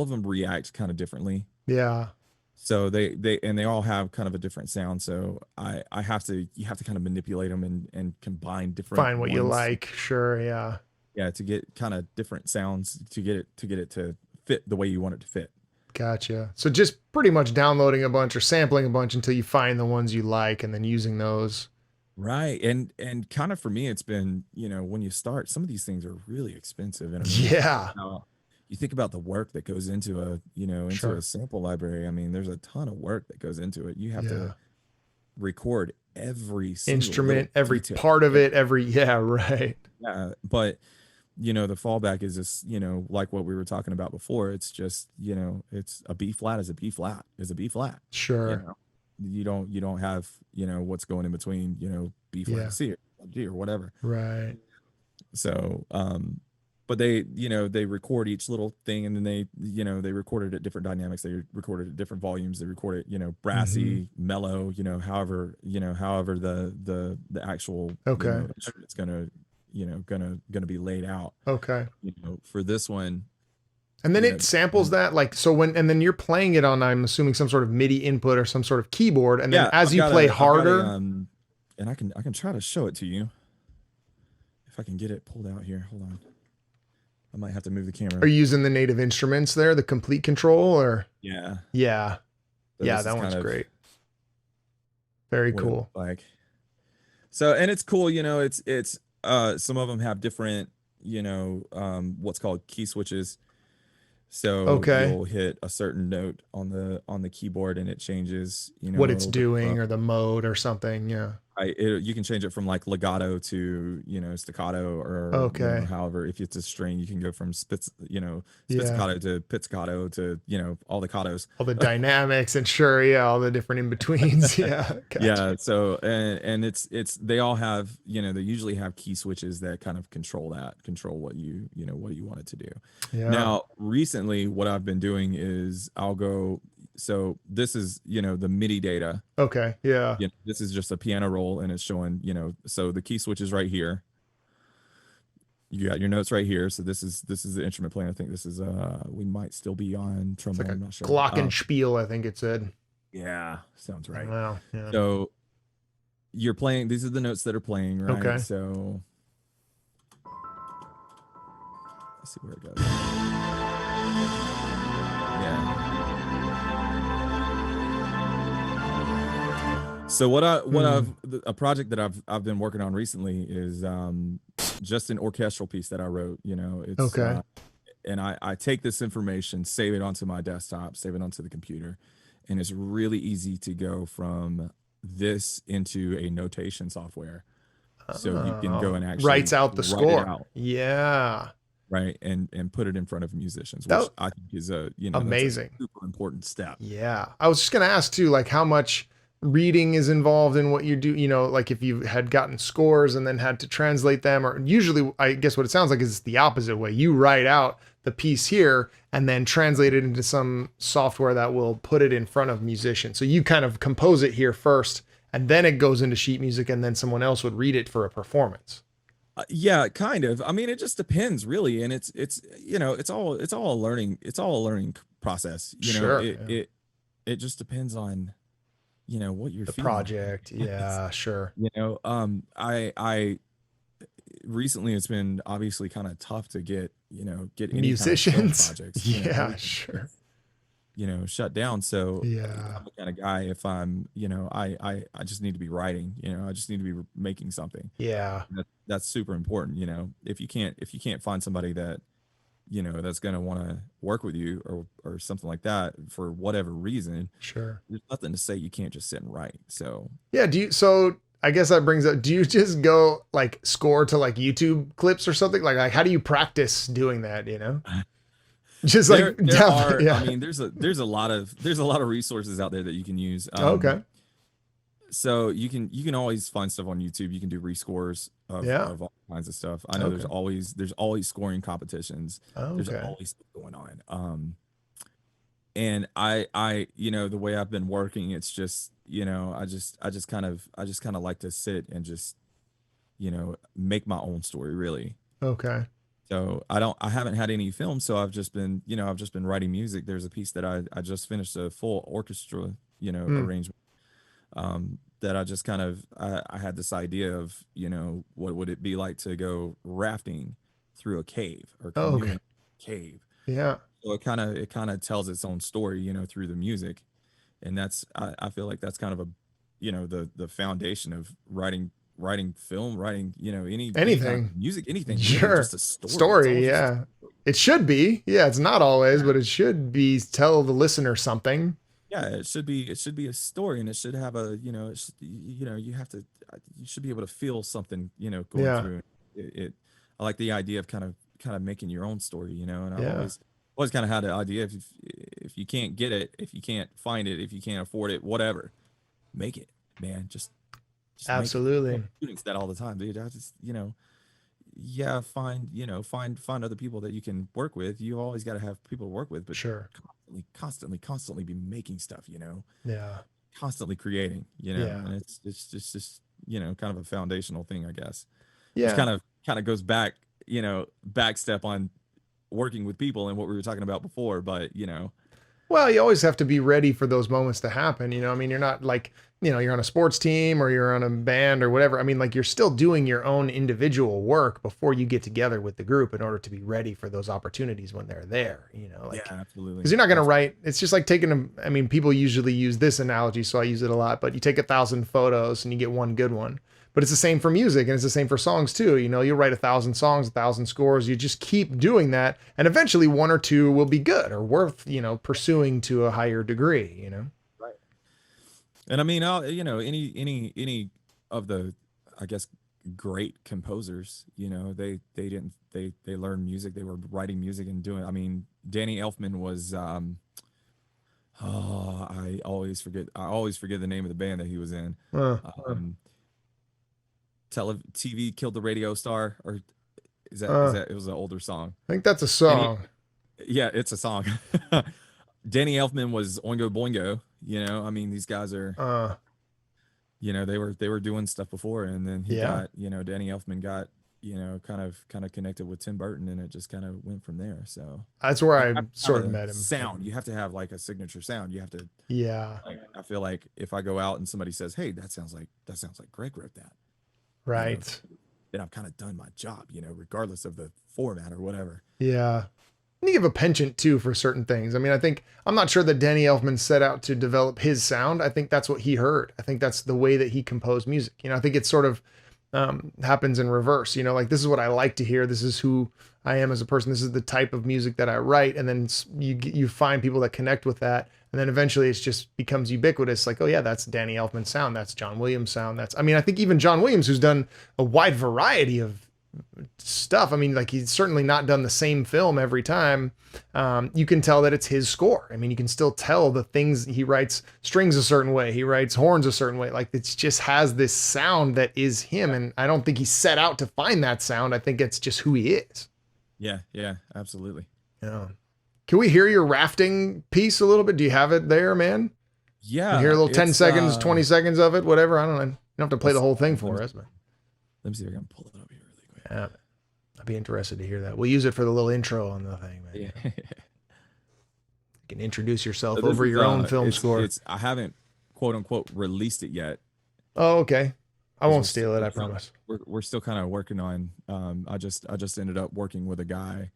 them react kind of differently. Yeah. So they all have kind of a different sound. So you have to kind of manipulate them and combine different Find what you ones. like. Sure. Yeah. Yeah, to get kind of different sounds to get it to fit the way you want it to fit. Gotcha. So just pretty much downloading a bunch or sampling a bunch until you find the ones you like, and then using those. Right. And kind of for me, it's been, when you start, some of these things are really expensive. And I mean, Yeah. you think about the work that goes into Sure. a sample library. I mean, there's a ton of work that goes into it. You have Yeah. to record every single Instrument, little every detail. part of it, yeah, right. Yeah, but the fallback is just, like what we were talking about before. It's just, it's a B flat is a B flat is a B flat. Sure. You don't have, what's going in between, B flat Yeah. to C or D or whatever. Right. So, but they record each little thing, and then they record it at different dynamics. They record it at different volumes. They record it, brassy, mellow, however the actual Okay. instrument's gonna be laid out. Okay. For this one, And then you know, it samples that, like, so when, and then you're playing it on, I'm assuming, some sort of MIDI input or some sort of keyboard. And then as you play harder, and I can try to show it to you if I can get it pulled out here. Hold on. I might have to move the camera. are you using the native instruments there, the complete control, or? Yeah. Yeah. So Yeah, this that is one's kind of great. Very what it cool. looks like. So, and it's cool, you know, it's some of them have different, you know, what's called key switches. So Okay. you'll hit a certain note on the keyboard and it changes, you know, What a it's little bit doing from, or the mode or something. Yeah. you can change it from like legato to, you know, staccato, or you know, Okay. however, if it's a string, you can go from Yeah. spizzicato to pizzicato to, you know, all the catos. All the dynamics and sure. Yeah. All the different in-betweens. Yeah. Gotcha. Yeah. So, and it's, they all have, you know, they usually have key switches that kind of control what you know, what you want it to do. Yeah. Now, recently, what I've been doing is so this is, you know, the MIDI data. Okay. Yeah. You know, this is just a piano roll and it's showing, you know, so the key switch is right here. You got your notes right here. So this is the instrument playing. I think this is we might still be on It's trombone. like I'm not sure. a glockenspiel, I think it said. Yeah, sounds right. Wow. Yeah. So you're playing, these are the notes that are playing, right? Okay. So let's see where it goes. Yeah. So a project that I've been working on recently is just an orchestral piece that I wrote. You know, it's Okay. and I take this information, save it onto my desktop, save it onto the computer, and it's really easy to go from this into a notation software, so you can go and actually writes out the write score. it out, Yeah. right, and put it in front of musicians, That- which I think is a, you know, that's a Amazing. super important step. Yeah. I was just going to ask too, like how much reading is involved in what you do, you know, like if you had gotten scores and then had to translate them, or usually I guess what it sounds like is it's the opposite way. You write out the piece here and then translate it into some software that will put it in front of musicians. So you kind of compose it here first and then it goes into sheet music and then someone else would read it for a performance. Yeah, kind of. I mean, it just depends really, and it's you know, it's all a learning process. You know, Sure, it yeah. it just depends on, you know, what you're The feeling. project. Yeah, sure. You know, I recently it's been obviously kind of tough to get, you know, get any Musicians. kind of film projects. You know, Yeah, everything sure. is, you know, shut down. So Yeah. I'm the kind of guy, if I'm, you know, I just need to be writing. You know, I just need to be making something. Yeah. That's super important. You know, if you can't find somebody that, you know, that's going to want to work with you or something like that for whatever reason, Sure. there's nothing to say you can't just sit and write. So Yeah. So I guess that brings up, do you just go like score to like YouTube clips or something? Like how do you practice doing that, you know? Just like, there are, yeah. I mean, there's a lot of resources out there that you can use. Okay. So you can always find stuff on YouTube. You can do rescores of all kinds of stuff. I know Okay. there's always scoring competitions. There's Okay. always stuff going on. And I you know, the way I've been working, it's just, you know, I just kind of like to sit and just, you know, make my own story really. Okay. So I haven't had any films, so I've just been, you know, writing music. There's a piece that I just finished, a full orchestra, you know, arrangement, that I just kind of, I had this idea of, you know, what would it be like to go rafting through a cave or Oh, canoeing okay. in a cave. Yeah. So it kind of tells its own story, you know, through the music. And that's, I feel like that's kind of a, you know, the foundation of writing film, writing, you know, any kind Anything. of music, anything, really, Sure. just a story. It's Story. all just a Yeah. story. It should be. Yeah. It's not always, but it should be tell the listener something. Yeah, it should be a story, and it should have a, you know, you know, you should be able to feel something, you know, going Yeah. through it. I like the idea of kind of making your own story, you know, and I've Yeah. always kind of had the idea, if you can't get it, if you can't find it, if you can't afford it, whatever, make it, man. Just make it. Absolutely. Students that all the time, dude. I just, you know, yeah, find other people that you can work with. You always got to have people to work with, but Sure. constantly be making stuff, you know, Yeah. constantly creating, you know, Yeah. and it's just, you know, kind of a foundational thing, I guess. Yeah. Which kind of goes back, you know, back step on working with people and what we were talking about before, but Well, you always have to be ready for those moments to happen. I mean, you're not like, you're on a sports team or you're on a band or whatever. I mean, like you're still doing your own individual work before you get together with the group in order to be ready for those opportunities when they're there, like, yeah, absolutely. because you're not going to write. It's just like I mean, people usually use this analogy, so I use it a lot, but you take 1,000 photos and you get one good one. But it's the same for music and it's the same for songs too. You'll write 1,000 songs, 1,000 scores. You just keep doing that. And eventually one or two will be good or worth, pursuing to a higher degree, Right. And I mean, any of the, I guess, great composers, they learned music. They were writing music and doing, I mean, Danny Elfman was, I always forget the name of the band that he was in. TV Killed the Radio Star, or is that it was an older song. I think that's a song. Yeah, it's a song. Danny Elfman was Oingo Boingo. I mean, these guys are they were doing stuff before, and then he got Danny Elfman got kind of connected with Tim Burton, and it just kind of went from there. So that's where I sort of met him. Sound, you have to have like a signature sound. You have to, I feel like if I go out and somebody says, "Hey, that sounds like Greg wrote that," right? Then I've kind of done my job, regardless of the format or whatever. Yeah. And you have a penchant too for certain things. I mean, I'm not sure that Danny Elfman set out to develop his sound. I think that's what he heard. I think that's the way that he composed music. I think it sort of happens in reverse, like this is what I like to hear. This is who I am as a person. This is the type of music that I write. And then you find people that connect with that. And then eventually it just becomes ubiquitous. Like, oh yeah, that's Danny Elfman's sound. That's John Williams' sound. I think even John Williams, who's done a wide variety of stuff. I mean, like he's certainly not done the same film every time. You can tell that it's his score. I mean, you can still tell the things he writes strings a certain way. He writes horns a certain way. Like it just has this sound that is him. And I don't think he set out to find that sound. I think it's just who he is. Yeah. Yeah, absolutely. Yeah. Can we hear your rafting piece a little bit? Do you have it there, man? Yeah. You hear a little 10 seconds, 20 seconds of it, whatever. I don't know. You don't have to play the whole thing for us, but let me see if I can pull it up here really quick. Yeah. I'd be interested to hear that. We'll use it for the little intro on the thing, man. Yeah. You can introduce yourself over your own film score. I haven't quote unquote released it yet. Oh, okay. I won't steal it, I promise. We're still kind of working on I just ended up working with a guy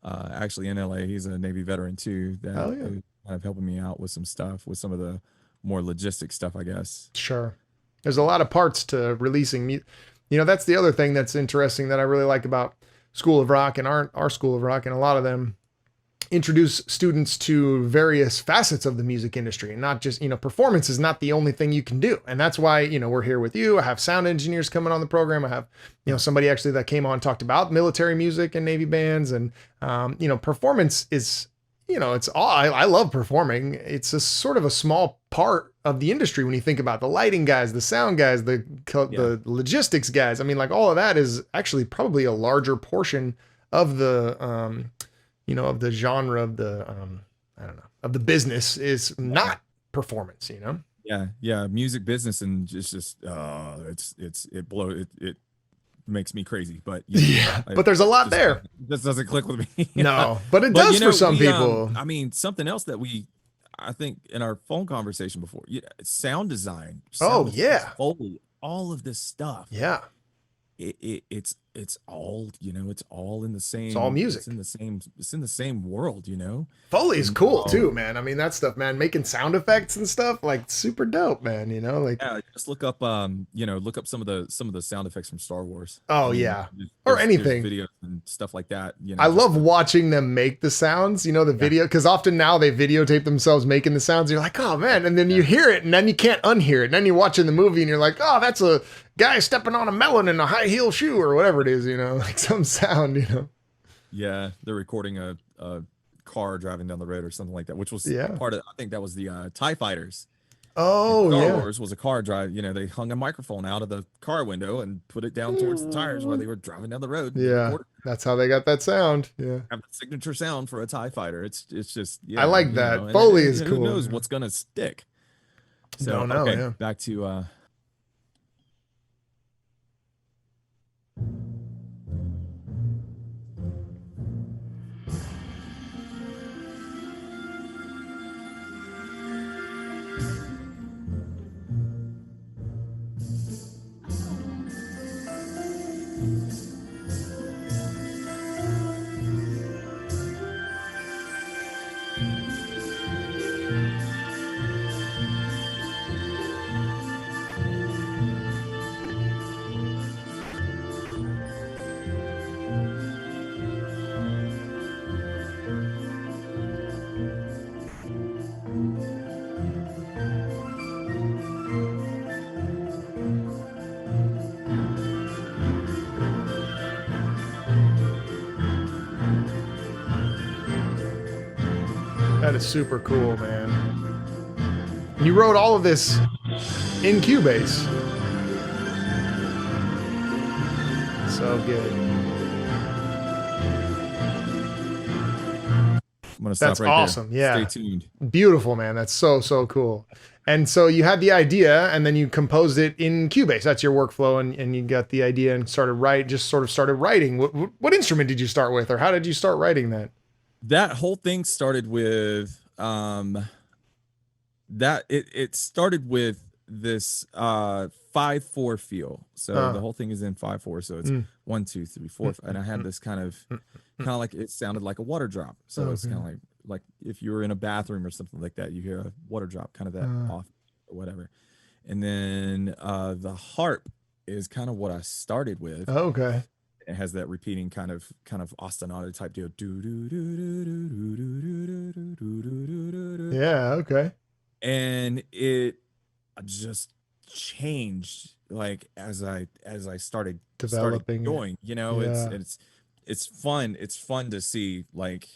actually in LA. He's a Navy veteran too, that kind of helping me out with some stuff, with some of the more logistic stuff, I guess. Sure. There's a lot of parts to releasing music. That's the other thing that's interesting that I really like about School of Rock and our School of Rock, and a lot of them introduce students to various facets of the music industry, and not just, performance is not the only thing you can do. And that's why, we're here with you. I have sound engineers coming on the program. I have, somebody actually that came on and talked about military music and Navy bands. And, performance is, it's all, I love performing. It's a sort of a small part of the industry when you think about the lighting guys, the sound guys, the logistics guys. I mean, like all of that is actually probably a larger portion of the, of the genre of the, I don't know, of the business is not performance, Yeah. Music business, and it makes me crazy, but but there's a lot there. This doesn't click with me. No, but it does for some people. I mean, something else that I think in our phone conversation before, sound design. Foley, all of this stuff. Yeah. It's all, it's all in the same, it's all music. It's in the same world, Foley is cool too, man. I mean, that stuff, man, making sound effects and stuff, like super dope, man. Just look up, look up some of the sound effects from Star Wars. Oh yeah. Or anything, videos and stuff like that. I love watching them make the sounds, the video, because often now they videotape themselves making the sounds. You're like, oh man. And then you hear it and then you can't unhear it. And then you're watching the movie and you're like, oh, that's a guy stepping on a melon in a high heel shoe or whatever it is, like some sound, Yeah. They're recording a car driving down the road or something like that, which was part of, I think that was the TIE Fighters. Oh, Star Wars was a car drive. They hung a microphone out of the car window and put it down towards the tires while they were driving down the road. Yeah, that's how they got that sound. Yeah, have a signature sound for a TIE Fighter. It's just I like that. Foley is cool. Who knows what's gonna stick? So back to That is super cool, man. And you wrote all of this in Cubase. So good. I'm gonna stop That's right awesome. there. Yeah. Stay tuned. Beautiful, man. That's so, so cool. And so you had the idea and then you composed it in Cubase. That's your workflow. And you got the idea and started writing. What instrument did you start with, or how did you start writing that? That whole thing started with it started with this 5/4 feel. So the whole thing is in 5/4. So it's 1, 2, 3, 4. And I had this kind of like, it sounded like a water drop. So it's kind of like if you were in a bathroom or something like that, you hear a water drop, kind of that off or whatever. And then the harp is kind of what I started with. Okay. It has that repeating kind of ostinato type deal. Yeah. Okay. And it just changed like as I started Developing going. You know, Yeah. it's fun. It's fun to see like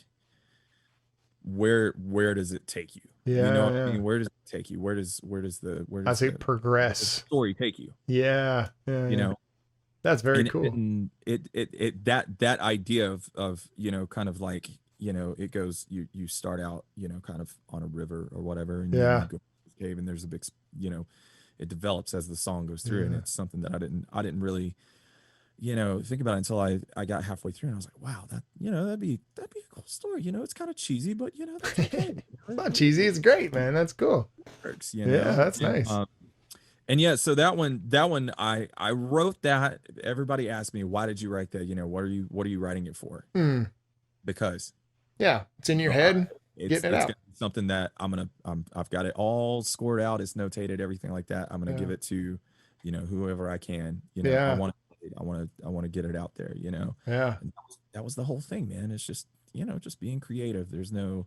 where does it take you? Yeah. You know what yeah. I mean? Where does it take you? Where does As it the progress. story take you? Yeah. Yeah. You yeah. know, That's very and cool. that idea of you know, kind of like, you know, it goes, you start out, you know, kind of on a river or whatever, and then Yeah. you go to the cave, and there's a big, you know, it develops as the song goes through, and Yeah. it's something that I didn't really, you know, think about it until I got halfway through, and I was like, wow, that, you know, that'd be a cool story. You know, it's kind of cheesy, but you know, that's okay. It's not cheesy. It's great, man. That's cool. It works, you Yeah, know? that's nice. And yeah, so that one I wrote that. Everybody asked me, why did you write that? You know, what are you writing it for? Mm. Because Yeah, it's in your head. Getting it out. gonna be something that I've got it all scored out, it's notated, everything like that. I'm gonna Yeah. give it to, you know, whoever I can. You know, Yeah. I want to get it out there, you know. Yeah. And that was the whole thing, man. It's just, you know, just being creative. There's no,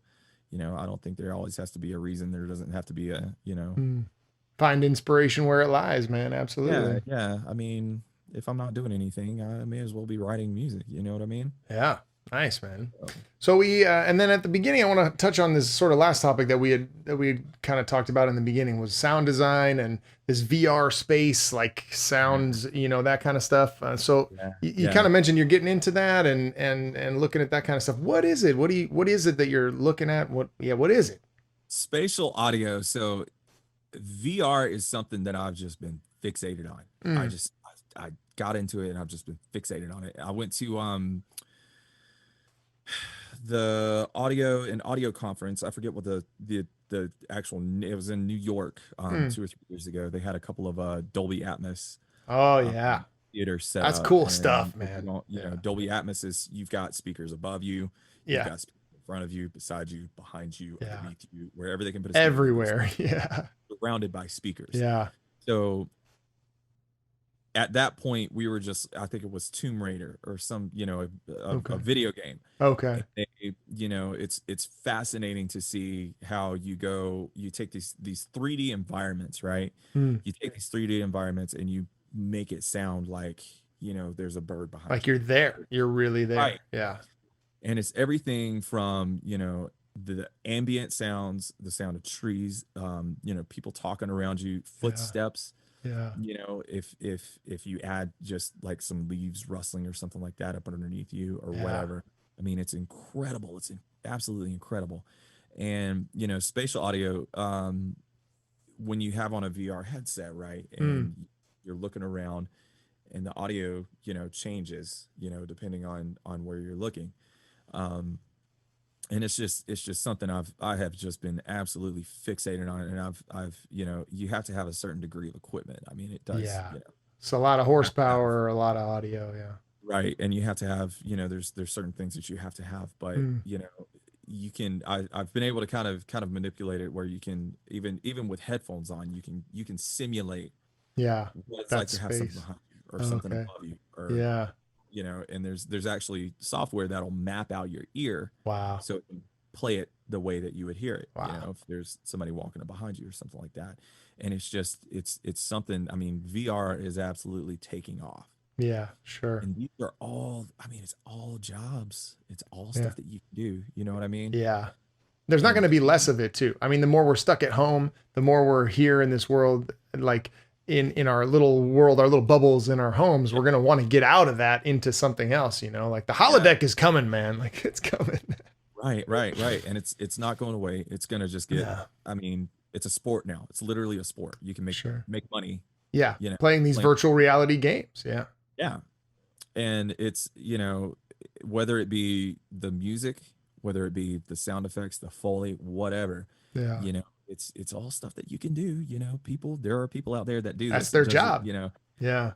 you know, I don't think there always has to be a reason. There doesn't have to be a, you know. Find inspiration where it lies, man. Absolutely. Yeah. I mean, if I'm not doing anything, I may as well be writing music. You know what I mean? Yeah. Nice, man. So we and then at the beginning, I want to touch on this sort of last topic that we had kind of talked about in the beginning, was sound design and this VR space, like sounds, you know, that kind of stuff. So you kind of mentioned you're getting into that and looking at that kind of stuff. What is it? What is it that you're looking at? What is it? Spatial audio. So VR is something that I've just been fixated on. I got into it and I've just been fixated on it. I went to the audio conference. I forget what the actual, it was in New York 2 or 3 years ago. They had a couple of Dolby Atmos Oh yeah. theater set That's up, cool and stuff, if man. you know, Dolby Atmos is, you've got speakers above you, Yeah. you've got speakers in front of you, beside you, behind you, Yeah. underneath you, wherever they can put a speaker. Everywhere. Yeah. Surrounded by speakers. Yeah. So at that point, we were just, I think it was Tomb Raider or some, you know, a video game. Okay. And you know, it's fascinating to see how you take these 3D environments, right? You take these 3D environments and you make it sound like, you know, there's a bird behind Like you. you're there. You're really there. Right. Yeah. And it's everything from, you know, the ambient sounds, the sound of trees, you know, people talking around you, footsteps. Yeah. You know, if you add just like some leaves rustling or something like that up underneath you or whatever, I mean, it's incredible. It's absolutely incredible. And, you know, spatial audio, when you have on a VR headset, right, and you're looking around and the audio, you know, changes, you know, depending on where you're looking. And it's just something I have just been absolutely fixated on it. And I've, you know, you have to have a certain degree of equipment. I mean, it does. Yeah. You know, It's a lot of horsepower, a lot of audio. Yeah. right. And you have to have, you know, there's certain things that you have to have, but you know, you can, I've been able to kind of manipulate it where you can, even with headphones on, you can simulate what it's like to have something behind you or something above you, or you know, and there's actually software that'll map out your ear. Wow. So it can play it the way that you would hear it. Wow. You know, if there's somebody walking up behind you or something like that. And it's just, it's something, I mean, VR is absolutely taking off. Yeah, sure. And these are all, I mean, it's all jobs. It's all stuff that you can do. You know what I mean? Yeah. There's not going to be less of it too. I mean, the more we're stuck at home, the more we're here in this world, like in our little world, our little bubbles in our homes, we're going to want to get out of that into something else, you know, like the holodeck is coming, man. Like it's coming. Right. And it's not going away. It's going to just get, Yeah. I mean, it's a sport now. It's literally a sport. You can make money, Yeah. you know, Playing these virtual reality games. Yeah. Yeah. And it's, you know, whether it be the music, whether it be the sound effects, the Foley, whatever, Yeah. you know, it's all stuff that you can do. You know, there are people out there that do That's this. their It doesn't, job. you know, Yeah.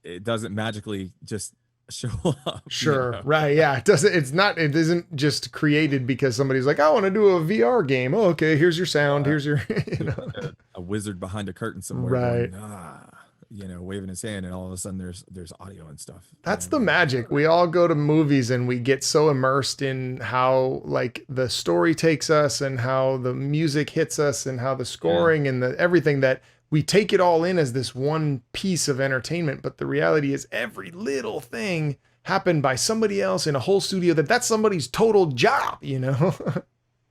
it doesn't magically just show up. Sure. You know? Right. Yeah. It isn't just created because somebody's like, I want to do a VR game. Oh, okay. Here's your sound. Here's your, you know, a wizard behind a curtain somewhere. Right. Going, you know, waving his hand, and all of a sudden there's audio and stuff. That's the magic. We all go to movies and we get so immersed in how like the story takes us and how the music hits us and how the scoring and everything, that we take it all in as this one piece of entertainment. But the reality is every little thing happened by somebody else in a whole studio that's somebody's total job, you know?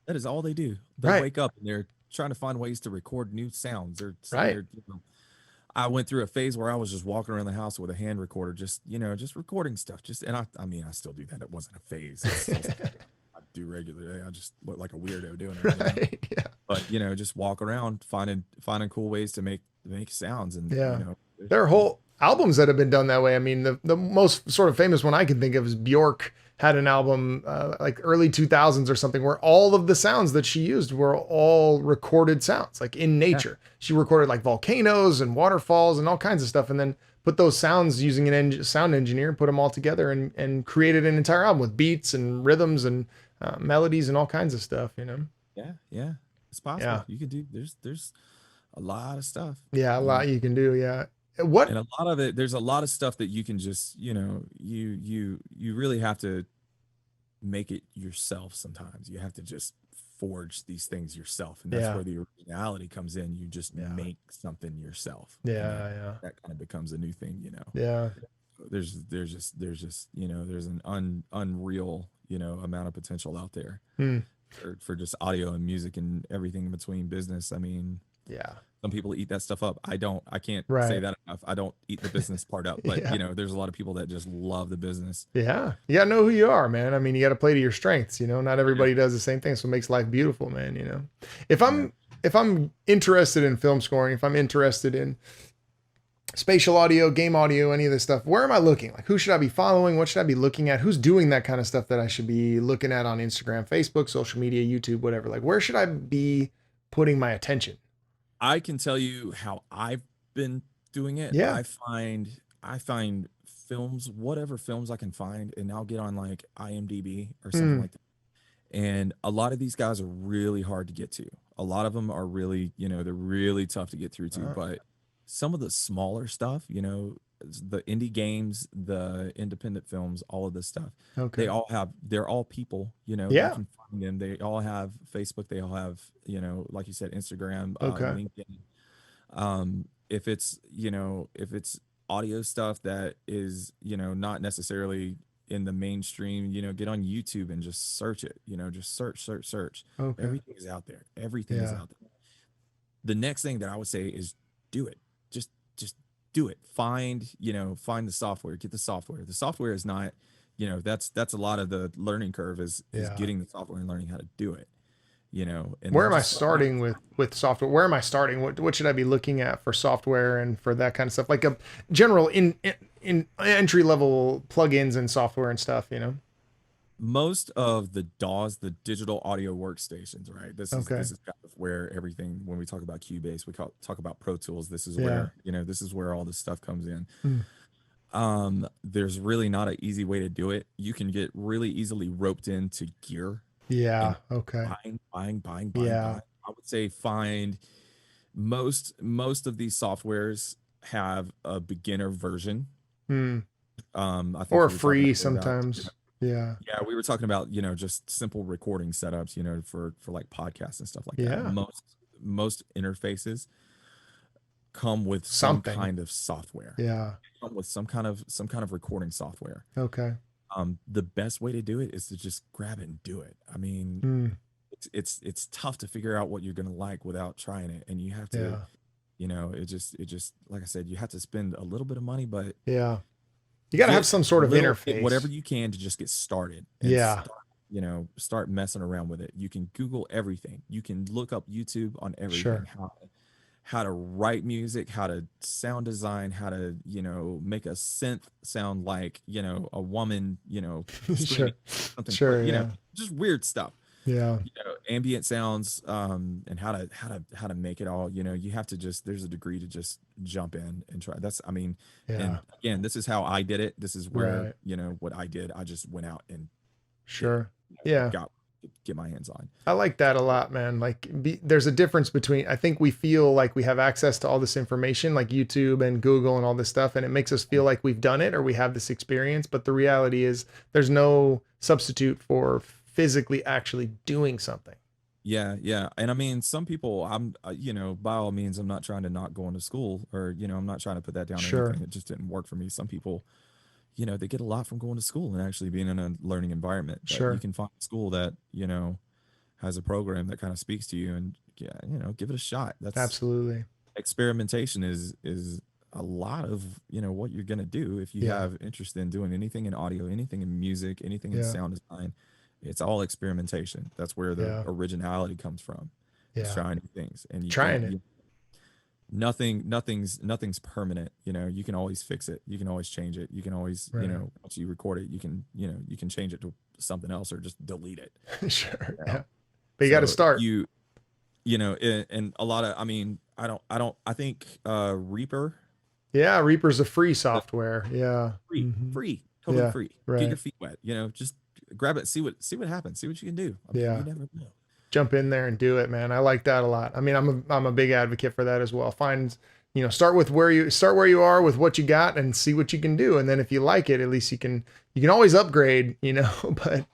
That is all they do. They wake up and they're trying to find ways to record new sounds. They're you know, I went through a phase where I was just walking around the house with a hand recorder, just recording stuff. I mean, I still do that. It wasn't a phase. I do regularly. I just look like a weirdo doing it. Right. You know? Yeah. But you know, just walk around finding cool ways to make sounds. And you know, there are whole albums that have been done that way. I mean, the most sort of famous one I can think of is Bjork had an album like early 2000s or something where all of the sounds that she used were all recorded sounds, like in nature. Yeah. She recorded like volcanoes and waterfalls and all kinds of stuff, and then put those sounds using an sound engineer, put them all together and created an entire album with beats and rhythms and melodies and all kinds of stuff, you know? Yeah. It's possible. Yeah. You can do, there's a lot of stuff. Yeah, a lot you can do. Yeah. What? And a lot of it, there's a lot of stuff that you can just, you know, you really have to make it yourself. Sometimes you have to just forge these things yourself, and that's where the originality comes in. You just make something yourself. Yeah. That kind of becomes a new thing, you know. Yeah. There's just you know, there's an unreal, you know, amount of potential out there for just audio and music and everything in between business. I mean, some people eat that stuff up. I can't say that enough. I don't eat the business part up, but you know, there's a lot of people that just love the business. Yeah. You gotta know who you are, man. I mean, you got to play to your strengths, you know, not everybody does the same thing. So it makes life beautiful, man. You know, if I'm interested in film scoring, if I'm interested in spatial audio, game audio, any of this stuff, where am I looking? Like, who should I be following? What should I be looking at? Who's doing that kind of stuff that I should be looking at on Instagram, Facebook, social media, YouTube, whatever? Like, where should I be putting my attention? I can tell you how I've been doing it. Yeah. I find films, whatever films I can find, and I'll get on like IMDb or something like that. And a lot of these guys are really hard to get to. A lot of them are really, you know, they're really tough to get through to. But some of the smaller stuff, you know, the indie games, the independent films, all of this stuff, they're all people, you know, you can find them. They all have Facebook. They all have, you know, like you said, Instagram, LinkedIn. If it's audio stuff that is, you know, not necessarily in the mainstream, you know, get on YouTube and just search it, you know, just search. Everything is out there. Everything is out there. The next thing that I would say is do it. Just do it. Find the software, get the software. The software is not, you know, that's a lot of the learning curve is getting the software and learning how to do it, you know. And where am I starting with software? Where am I starting? What should I be looking at for software and for that kind of stuff? Like a general in entry level plugins and software and stuff, you know? Most of the DAWs, the digital audio workstations, right? This is kind of where everything, when we talk about Cubase, we talk about Pro Tools. This is where, you know, this is where all this stuff comes in. There's really not an easy way to do it. You can get really easily roped into gear. Yeah. Buying. Yeah. I would say find most of these softwares have a beginner version. I think or free sometimes. Yeah, we were talking about, you know, just simple recording setups, you know, for like podcasts and stuff like that. Most interfaces come with some kind of software. Come with some kind of recording software. The best way to do it is to just grab it and do it. I mean, it's tough to figure out what you're gonna like without trying it, and you have to, Yeah. you know, it just like I said, you have to spend a little bit of money, but Yeah. You got to have get some sort of get whatever interface. you can to just get started and Yeah. start, you know, start messing around with it. You can Google everything. You can look up YouTube on everything. Sure. How to write music, how to sound design, how to, you know, make a synth sound like, you know, a woman, you know, Sure. screaming something, Sure. you know, Yeah. just weird stuff. Yeah. You know, ambient sounds, and how to make it all. You know, you have to just, there's a degree to just jump in and try. That's, I mean, Yeah. and again, this is how I did it. This is where, Right. you know, what I did. I just went out and Sure. you know, Yeah. got get my hands on. I like that a lot, man. Like, there's a difference between, I think we feel like we have access to all this information, like YouTube and Google and all this stuff, and it makes us feel like we've done it or we have this experience. But the reality is, there's no substitute for physically actually doing something. Yeah, yeah. And I mean, some people, you know, by all means, I'm not trying to not going to school or, you know, I'm not trying to put that down or Sure. anything. It just didn't work for me. Some people, you know, they get a lot from going to school and actually being in a learning environment. That Sure. You can find a school that, you know, has a program that kind of speaks to you and yeah, you know, give it a shot. That's Absolutely. experimentation is a lot of, you know, what you're going to do if you Yeah. have interest in doing anything in audio, anything in music, anything in Yeah. sound design. It's all experimentation. That's where the Yeah. originality comes from. It's Yeah. trying new things, and you Trying can't. it. Nothing's permanent. You know, you can always fix it. You can always change it. You can always, Right. you know, once you record it, you can, you know, you can change it to something else or just delete it. Sure. You know? Yeah. But you got to So start. you know, and a lot of, I mean, I think Reaper, Yeah. Reaper's a free software. Yeah. Mhm. free, totally Yeah. free. Get Right. your feet wet. You know, just grab it, see what happens, see what you can do. I mean, Yeah. you never know. Jump in there and do it, man. I like that a lot. I mean, I'm a big advocate for that as well. Find, you know, start where you are with what you got and see what you can do. And then if you like it, at least you can always upgrade, you know, but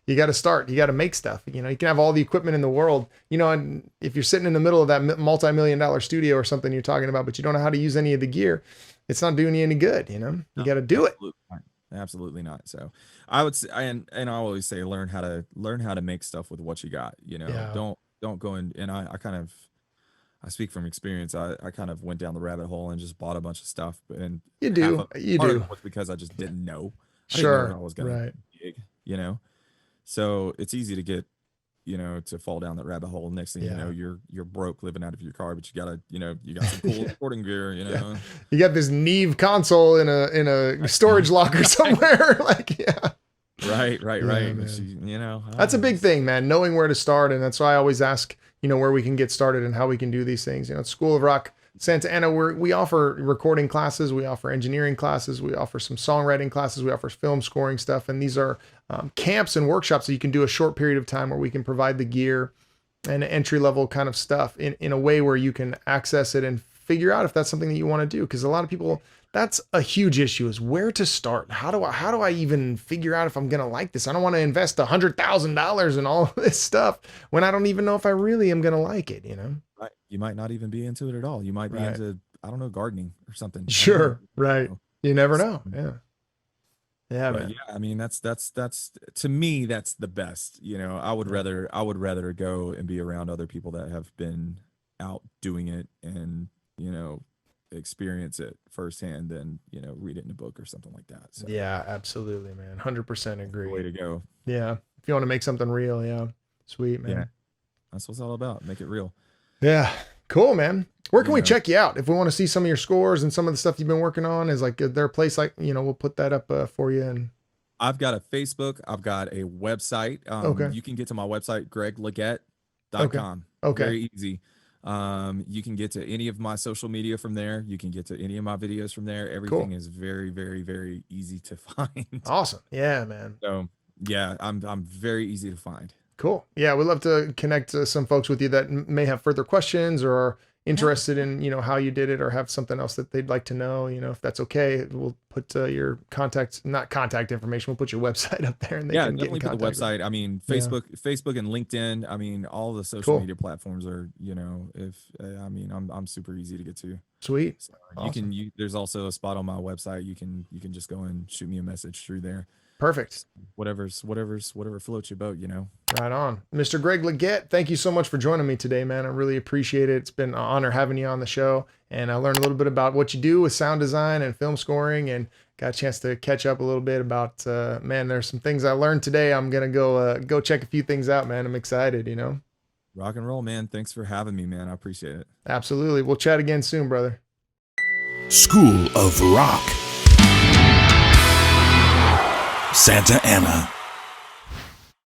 you got to start, you got to make stuff, you know, you can have all the equipment in the world, you know, and if you're sitting in the middle of that multi-million-dollar studio or something you're talking about, but you don't know how to use any of the gear, it's not doing you any good, you know, you No, got to do it. absolutely not. Absolutely not. So I would say, and I always say, learn how to make stuff with what you got. You know, Yeah. don't go in. And I kind of, I speak from experience. I kind of went down the rabbit hole and just bought a bunch of stuff. And You half do, of you part of do. it was because I just didn't know. I didn't Sure. know I was gonna Right. gig. You know, so it's easy to get, you know, to fall down that rabbit hole. Next thing you know, Yeah. you're broke living out of your car, but you gotta, you know, you got some cool recording gear. You know. You got this Neve console in a storage locker somewhere. Like, yeah. Right. Yeah, But man. you know, That's a big thing, man. Knowing where to start. And that's why I always ask, you know, where we can get started and how we can do these things. You know, at School of Rock Santa Ana, we offer recording classes, we offer engineering classes, we offer some songwriting classes, we offer film scoring stuff. And these are camps and workshops that you can do a short period of time where we can provide the gear and entry level kind of stuff in a way where you can access it and figure out if that's something that you want to do. Because a lot of people, that's a huge issue, is where to start. How do I even figure out if I'm going to like this? I don't want to invest $100,000 in all this stuff when I don't even know if I really am going to like it, you know? Right. You might not even be into it at all. You might be Right. into, I don't know, gardening or something. I don't Sure. know. Right. know. You never know. Yeah. Yeah, But man. yeah, I mean, that's to me, that's the best. You know, I would rather go and be around other people that have been out doing it and, you know, experience it firsthand than, you know, read it in a book or something like that. So Yeah, absolutely, man. 100% the agree. way to go. Yeah. If you want to make something real, yeah. Sweet, man. Yeah. That's what it's all about. Make it real. Yeah. Cool, man. Where can we Yeah. check you out if we want to see some of your scores and some of the stuff you've been working on? Is there a place like, you know, we'll put that up for you. And I've got a Facebook. I've got a website. Okay. You can get to my website, greglegette.com. Okay. Very easy. You can get to any of my social media from there. You can get to any of my videos from there. Everything is very, very, very easy to find. Awesome. Yeah, man. So yeah, I'm very easy to find. Cool. Yeah, we'd love to connect some folks with you that may have further questions or are interested in, you know, how you did it or have something else that they'd like to know. You know, if that's okay, we'll put your not contact information. We'll put your website up there and they Yeah, can get in definitely put the contact. website. I mean, Yeah. Facebook and LinkedIn. I mean, all the social Cool. media platforms are, you know, I mean, I'm super easy to get to. Sweet. So Awesome. there's also a spot on my website. You can just go and shoot me a message through there. Perfect. whatever floats your boat, you know. Right on. Mr. Greg LeGette, thank you so much for joining me today, man. I really appreciate it. It's been an honor having you on the show, and I learned a little bit about what you do with sound design and film scoring, and got a chance to catch up a little bit about, man, there's some things I learned today. I'm going to go check a few things out, man. I'm excited, you know. Rock and roll, man. Thanks for having me, man. I appreciate it. Absolutely. We'll chat again soon, brother. School of Rock. Santa Ana.